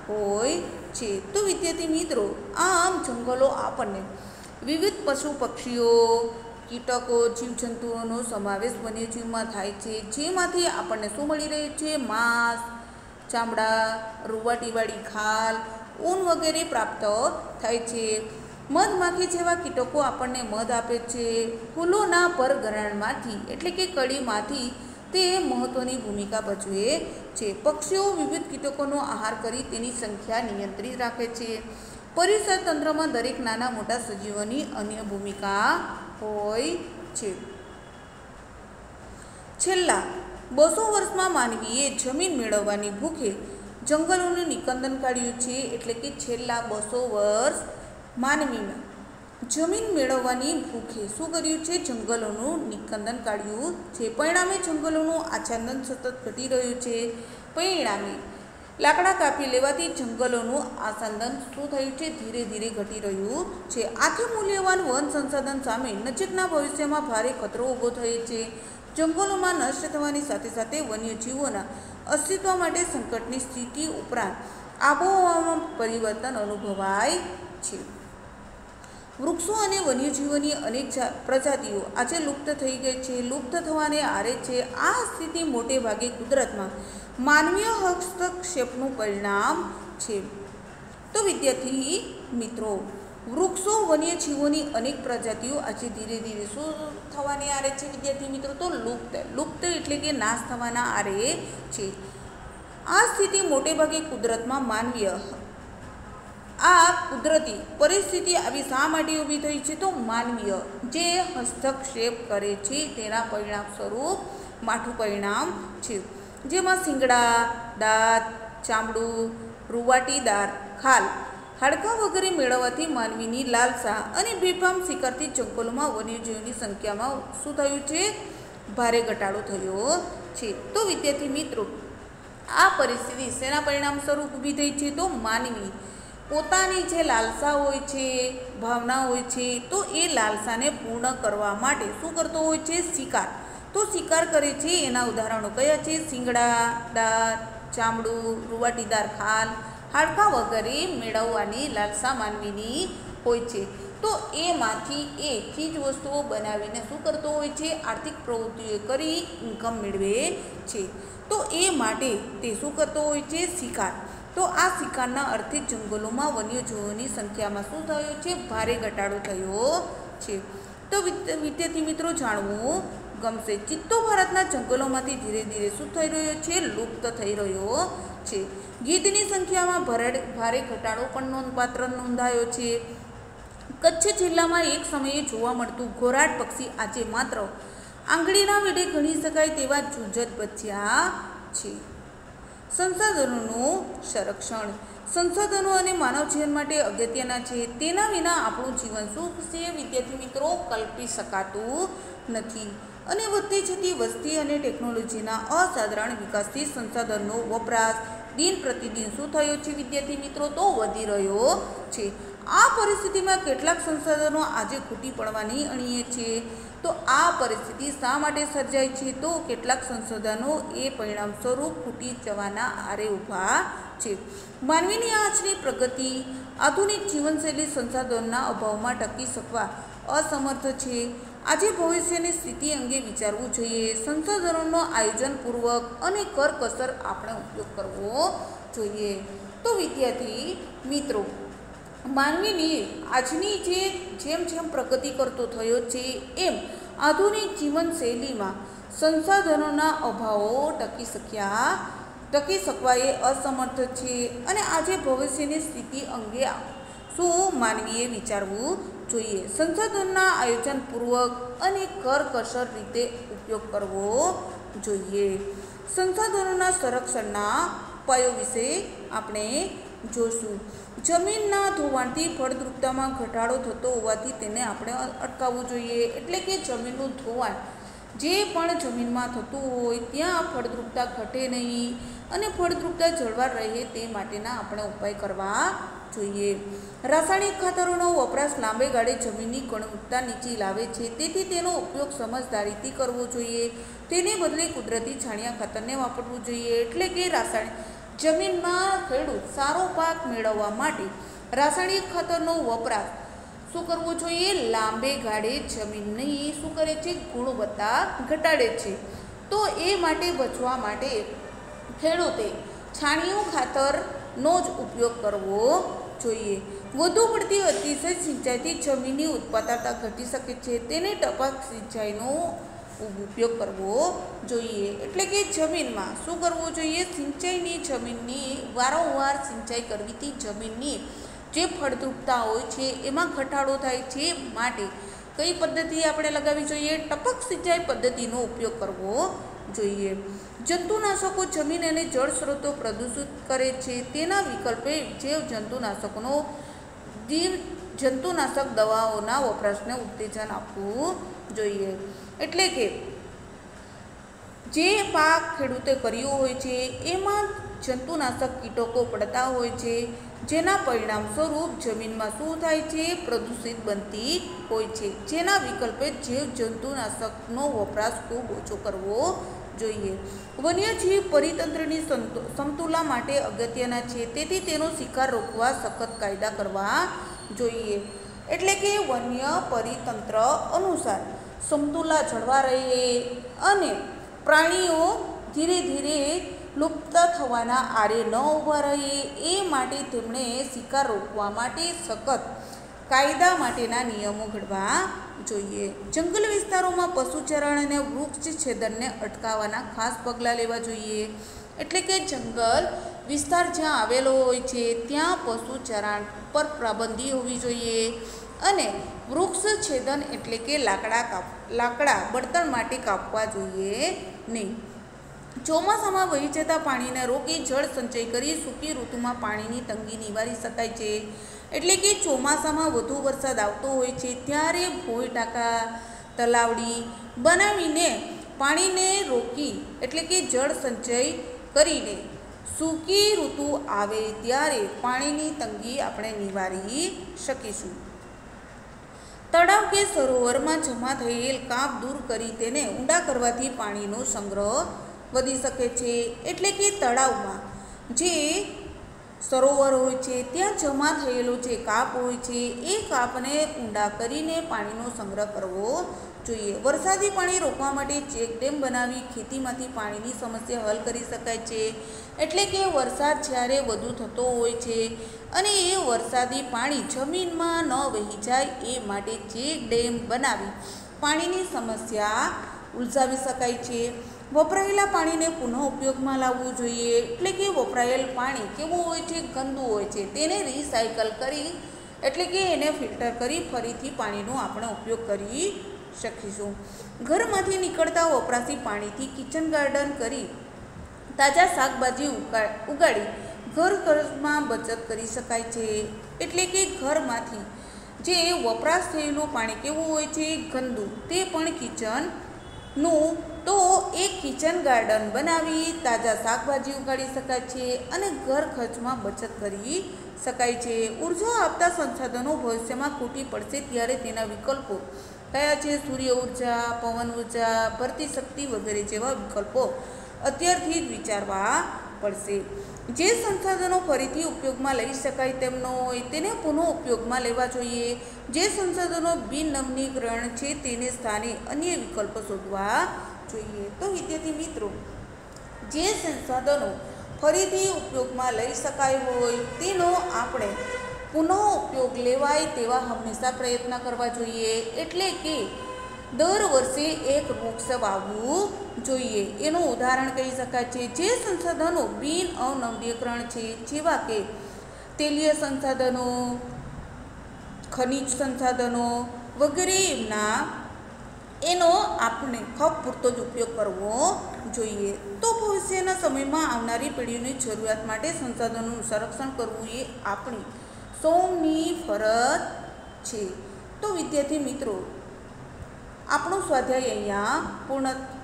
S1: હોય છે. તો વિદ્યાર્થી મિત્રો, આમ જંગલો આપણને વિવિધ પશુ પક્ષીઓ, કીટકો, જીવજંતુઓનો સમાવેશ વન્યજીવમાં થાય છે, જેમાંથી આપણને શું મળી રહ્યું છે? માંસ, ચામડા, રૂંવાટીવાળી ખાલ, ઊન વગેરે પ્રાપ્ત થાય છે. મધમાખી જેવા કીટકો આપણને મધ આપે છે. ફૂલોના પરગણામાંથી એટલે કે કળીમાંથી તે મહત્વની ભૂમિકા ભજવે છે. પક્ષીઓ વિવિધ કીટકોનો આહાર કરી તેની સંખ્યા નિયંત્રિત રાખે છે. પરિસર તંત્રમાં દરેક નાના મોટા સજીવોની અન્ય ભૂમિકા હોય છે. છેલ્લા 200 વર્ષમાં માનવીએ જમીન મેળવવાની ભૂખે જંગલોનું નિકંદન કાઢ્યું છે. એટલે કે છેલ્લા 200 વર્ષ માનવીમાં જમીન મેળવવાની ભૂખે શું કર્યું છે? જંગલોનું નિકંદન કાઢ્યું છે. પરિણામે જંગલોનું આચ્છાદન સતત ઘટી રહ્યું છે. પરિણામે લાકડા કાપી લેવાથી જંગલોનું આચ્છાદન શું થયું છે? ધીરે ધીરે ઘટી રહ્યું છે. આથી મૂલ્યવાન વન સંસાધન સામે નજીકના ભવિષ્યમાં ભારે ખતરો ઊભો થયો છે. જંગલોમાં નષ્ટ થવાની સાથે સાથે વન્યજીવોના અસ્તિત્વ માટે સંકટની સ્થિતિ ઉપરાંત આબોહવામાં પરિવર્તન અનુભવાય છે. વૃક્ષો અને વન્યજીવોની અનેક પ્રજાતિઓ આજે લુપ્ત થઈ ગઈ છે, લુપ્ત થવાને આરે છે. આ સ્થિતિ મોટે ભાગે કુદરતમાં માનવીય હસ્તક્ષેપનું પરિણામ છે. તો વિદ્યાર્થી મિત્રો, વૃક્ષો, વન્યજીવોની અનેક પ્રજાતિઓ આજે ધીરે ધીરે શું થવાને આરે છે? વિદ્યાર્થી મિત્રો, તો લુપ્ત એટલે કે નાશ થવાના આરે છે. આ સ્થિતિ મોટે ભાગે કુદરતમાં માનવીય આ કુદરતી પરિસ્થિતિ આવી શા માટે ઊભી થઈ છે? તો માનવીય જે હસ્તક્ષેપ કરે છે તેના પરિણામ સ્વરૂપ માઠું પરિણામ છે. જેમાં શિંગડા, દાંત, ચામડું, રૂંવાટીદાર ખાલ, હાડકાં વગેરે મેળવવાથી માનવીની લાલસા અને બેફામ શિકારથી જંગલોમાં વન્યજીવોની સંખ્યામાં શું થયું છે? ભારે ઘટાડો થયો છે. તો વિદ્યાર્થી મિત્રો, આ પરિસ્થિતિ શેના પરિણામ સ્વરૂપ ઊભી થઈ છે? તો માનવી પોતાની જે લાલસા હોય છે, ભાવના હોય છે, તો એ લાલસાને પૂર્ણ કરવા માટે શું કરતો હોય છે? શિકાર. તો શિકાર કરે છે. એના ઉદાહરણો કયા છે? શિંગડા, દાંત, ચામડું, રૂંવાટીદાર ખાલ, હાડકાં વગેરે મેળવવાની લાલસા માનવીની હોય છે. તો એમાંથી એ ચીજ વસ્તુઓ બનાવીને શું કરતો હોય છે? આર્થિક પ્રવૃત્તિઓ કરી ઇન્કમ મેળવે છે. તો એ માટે તે શું કરતો હોય છે? શિકાર. તો આ શિકારના અર્થે જંગલોમાં વન્યજીવોની સંખ્યામાં શું થયું છે? ભારે ઘટાડો થયો છે. તો વિદ્યાર્થી મિત્રો, જાણવું ગમશે. ચિત્તો ભારતના જંગલોમાંથી ધીરે ધીરે શું થઈ રહ્યો છે? લુપ્ત થઈ રહ્યો છે. ગીધની સંખ્યામાં ભારે ઘટાડો પણ નોંધપાત્ર નોંધાયો છે. કચ્છ જિલ્લામાં એક સમયે જોવા મળતું ઘોરાડ પક્ષી આજે માત્ર આંગળીના વેઢે ગણી શકાય તેવા જૂજત બચ્યા છે. સંસાધનોનું સંરક્ષણ. સંસાધનો અને માનવ જીવન માટે અગત્યના છે. તેના વિના આપણું જીવન શું છે? વિદ્યાર્થી મિત્રો, કલ્પી શકાતું નથી. અને વધતી જતી વસ્તી અને ટેકનોલોજીના અસાધારણ વિકાસથી સંસાધનનો વપરાશ દિન પ્રતિદિન શું થયો છે? વિદ્યાર્થી મિત્રો, તો વધી રહ્યો છે. આ પરિસ્થિતિમાં કેટલાક સંસાધનો આજે ખૂટી પડવાની અણીએ છે. તો આ પરિસ્થિતિ શા માટે સર્જાય છે? તો કેટલાક સંસાધનો એ પરિણામ સ્વરૂપ ખૂટી જવાના આરે ઊભા છે. માનવીની આજની પ્રગતિ, આધુનિક જીવનશૈલી સંસાધનોના અભાવમાં ટકી શકવા અસમર્થ છે. આજે ભવિષ્યની સ્થિતિ અંગે વિચારવું જોઈએ. સંસાધનોનો આયોજનપૂર્વક અને કરકસર આપણે ઉપયોગ કરવો જોઈએ. તો વિદ્યાર્થી મિત્રો, માનવીની આજની જેમ જેમ પ્રગતિ કરતો થયો છે એમ આધુનિક જીવનશૈલીમાં સંસાધનોના અભાવો ટકી શકવા એ અસમર્થ છે અને આજે ભવિષ્યની સ્થિતિ અંગે શું માનવીએ વિચારવું જોઈએ. સંસાધનોના આયોજનપૂર્વક અને કરકસર રીતે ઉપયોગ કરવો જોઈએ. સંસાધનોના સંરક્ષણના ઉપાયો વિશે આપણે જોશું. જમીનના ધોવાણથી ફળદ્રુપતામાં ઘટાડો થતો હોવાથી તેને આપણે અટકાવવું જોઈએ. એટલે કે જમીનનું ધોવાણ જે પણ જમીનમાં થતું હોય ત્યાં ફળદ્રુપતા ઘટે નહીં અને ફળદ્રુપતા જળવાઈ રહે તે માટેના આપણે ઉપાય કરવા જોઈએ. રાસાયણિક ખાતરોનો વપરાશ લાંબે ગાળે જમીનની ગુણવત્તા નીચી લાવે છે, તેથી તેનો ઉપયોગ સમજદારીથી કરવો જોઈએ. તેને બદલે કુદરતી છાણિયા ખાતરને વાપરવું જોઈએ. એટલે કે જમીનમાં ખેડૂત સારો પાક મેળવવા માટે રાસાયણિક ખાતરનો વપરાશ શું કરવો જોઈએ? લાંબે ગાળે જમીનની શું કરે છે? ગુણવત્તા ઘટાડે છે. તો એ માટે બચવા માટે ખેડૂતે છાણિયું ખાતરનો જ ઉપયોગ કરવો જોઈએ. વધુ પડતી અતિશય સિંચાઈથી જમીનની ઉત્પાદકતા ઘટી શકે છે. તેને ટપક સિંચાઈનો ઉપયોગ કરવો જોઈએ. એટલે કે જમીનમાં શું કરવું જોઈએ? જમીનની વારંવાર સિંચાઈ કરવીથી જમીનની જે ફળદ્રુપતા હોય છે એમાં ઘટાડો થાય છે. માટે કઈ પદ્ધતિ આપણે લગાવવી જોઈએ? ટપક સિંચાઈ પદ્ધતિનો ઉપયોગ કરવો જોઈએ. જંતુનાશકો જમીન અને જળ સ્ત્રોતો પ્રદૂષિત કરે છે. તેના વિકલ્પે જંતુનાશક દવાઓના વપરાશને ઉત્તેજન આપવું જોઈએ. એટલે કે જે પાક ખેડૂતે કર્યો હોય છે એમાં જંતુનાશક કીટકો પડતા હોય છે, જેના પરિણામ સ્વરૂપ જમીનમાં શું થાય છે? પ્રદૂષિત બનતી હોય છે. જેના વિકલ્પે જંતુનાશકનો વપરાશ ખૂબ ઓછો કરવો જોઈએ. વન્યજીવ પરિતંત્રની સમતુલા માટે અગત્યના છે, તેથી તેનો શિકાર રોકવા સખત કાયદા કરવા જોઈએ. એટલે કે વન્ય પરિતંત્ર અનુસાર સમતુલા જળવા રહે અને પ્રાણીઓ ધીરે ધીરે લુપ્ત થવાના આરે ન ઊભા રહે એ માટે તેમણે શિકાર રોકવા માટે સખત કાયદા માટેના નિયમો ઘડવા જોઈએ. જંગલ વિસ્તારોમાં પશુચરણ અને વૃક્ષ છેદનને અટકાવવાના ખાસ પગલાં લેવા જોઈએ. એટલે કે જંગલ વિસ્તાર જ્યાં આવેલો હોય છે ત્યાં પશુચરણ પર પાબંદી હોવી જોઈએ અને વૃક્ષ છેદન એટલે કે લાકડા બળતણ માટે કાપવા જોઈએ નહીં. ચોમાસામાં વહી જતા પાણીને રોકી જળ સંચય કરી સૂકી ઋતુમાં પાણીની તંગી નિવારી શકાય છે. એટલે કે ચોમાસામાં વધુ વરસાદ આવતો હોય છે ત્યારે ભોંય ટાંકા તલાવડી બનાવીને પાણીને રોકી એટલે કે જળ સંચય કરીને સૂકી ઋતુ આવે ત્યારે પાણીની તંગી આપણે નિવારી શકીશું. તળાવ કે સરોવરમાં જમા થયેલ કાંપ દૂર કરી તેને ઊંડા કરવાથી પાણીનો સંગ્રહ વધી શકે છે. એટલે કે તળાવમાં જે સરોવર હોય છે ત્યાં જમા થયેલો જે કાપ હોય છે એ કાપને ઊંડા કરીને પાણીનો સંગ્રહ કરવો જોઈએ. વરસાદી પાણી રોકવા માટે ચેકડેમ બનાવી ખેતીમાંથી પાણીની સમસ્યા હલ કરી શકાય છે. એટલે કે વરસાદ જ્યારે વધુ થતો હોય છે અને એ વરસાદી પાણી જમીનમાં ન વહી જાય એ માટે ચેકડેમ બનાવી પાણીની સમસ્યા ઉલઝાવી શકાય છે. વપરાયેલા પાણીને પુનઃ ઉપયોગમાં લાવવું જોઈએ. એટલે કે વપરાયેલ પાણી કેવું હોય છે? ગંદુ હોય છે. તેને રિસાયકલ કરી એટલે કે એને ફિલ્ટર કરી ફરીથી પાણીનો આપણે ઉપયોગ કરી શકીશું. ઘરમાંથી નીકળતા વપરાશી પાણીથી કિચન ગાર્ડન કરી તાજા શાકભાજી ઉગાડી ઘર ખર્ચમાં બચત કરી શકાય છે. એટલે કે ઘરમાંથી જે વપરાશ થયેલું પાણી કેવું હોય છે? ગંદુ. તે પણ કિચનનું તો એક કિચન ગાર્ડન બનાવી તાજા શાકભાજી ઉગાડી શકાય છે અને ઘર ખર્ચમાં બચત કરી શકાય છે. ઉર્જા આપતા સંસાધનો ભવિષ્યમાં ખૂટી પડશે ત્યારે તેના વિકલ્પો કયા છે? સૂર્ય ઉર્જા, પવન ઉર્જા, ભરતી શક્તિ વગેરે જેવા વિકલ્પો અત્યારથી જ વિચારવા પડશે. જે સંસાધનો ફરીથી ઉપયોગમાં લઈ શકાય તેમ ન હોય તેને પુનઃ ઉપયોગમાં લેવા જોઈએ. જે સંસાધનો બિન નવીનીકરણ છે તેને સ્થાને અન્ય વિકલ્પો શોધવા જોઈએ. તો વિદ્યાર્થી મિત્રો, જે સંસાધનો ફરીથી ઉપયોગમાં લઈ શકાય હોય તેનો આપણે પુનઃ ઉપયોગ લેવાય તેવા હંમેશા પ્રયત્ન કરવા જોઈએ. એટલે કે દર વર્ષે એક વૃક્ષ વાવવું જોઈએ. એનું ઉદાહરણ કહી શકાય છે. જે સંસાધનો બિન અનવીનીકરણ છે, જેવા કે તેલીય સંસાધનો, ખનિજ સંસાધનો વગેરે, એનો આપણે ખપ પૂરતો જ ઉપયોગ કરવો જોઈએ. તો ભવિષ્યના સમયમાં આવનારી પેઢીઓની જરૂરિયાત માટે સંસાધનોનું સંરક્ષણ કરવું એ આપણી સૌની ફરજ છે. તો વિદ્યાર્થી મિત્રો, આપણું સ્વાધ્યાય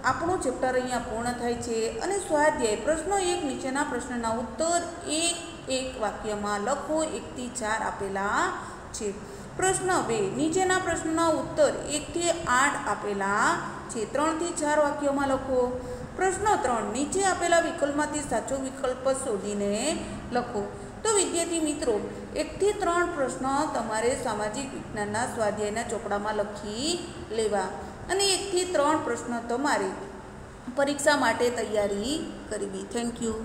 S1: આપણું ચેપ્ટર અહીંયા પૂર્ણ થાય છે. અને સ્વાધ્યાય પ્રશ્નો 1 નીચેના પ્રશ્નના ઉત્તર એક વાક્યમાં લખો. 1 થી 4 આપેલા છે. પ્રશ્ન 2, નીચેના પ્રશ્નના ઉત્તર 1 થી 8 આપેલા છે. 3 થી 4 વાક્યોમાં લખો. પ્રશ્ન 3, નીચે આપેલા વિકલ્પમાંથી સાચો વિકલ્પ શોધીને લખો. તો વિદ્યાર્થી મિત્રો, 1 થી 3 પ્રશ્ન તમારે સામાજિક વિજ્ઞાનના સ્વાધ્યાયના ચોપડામાં લખી લેવા અને 1 થી 3 પ્રશ્ન તમારે પરીક્ષા માટે તૈયારી કરવી. Thank you.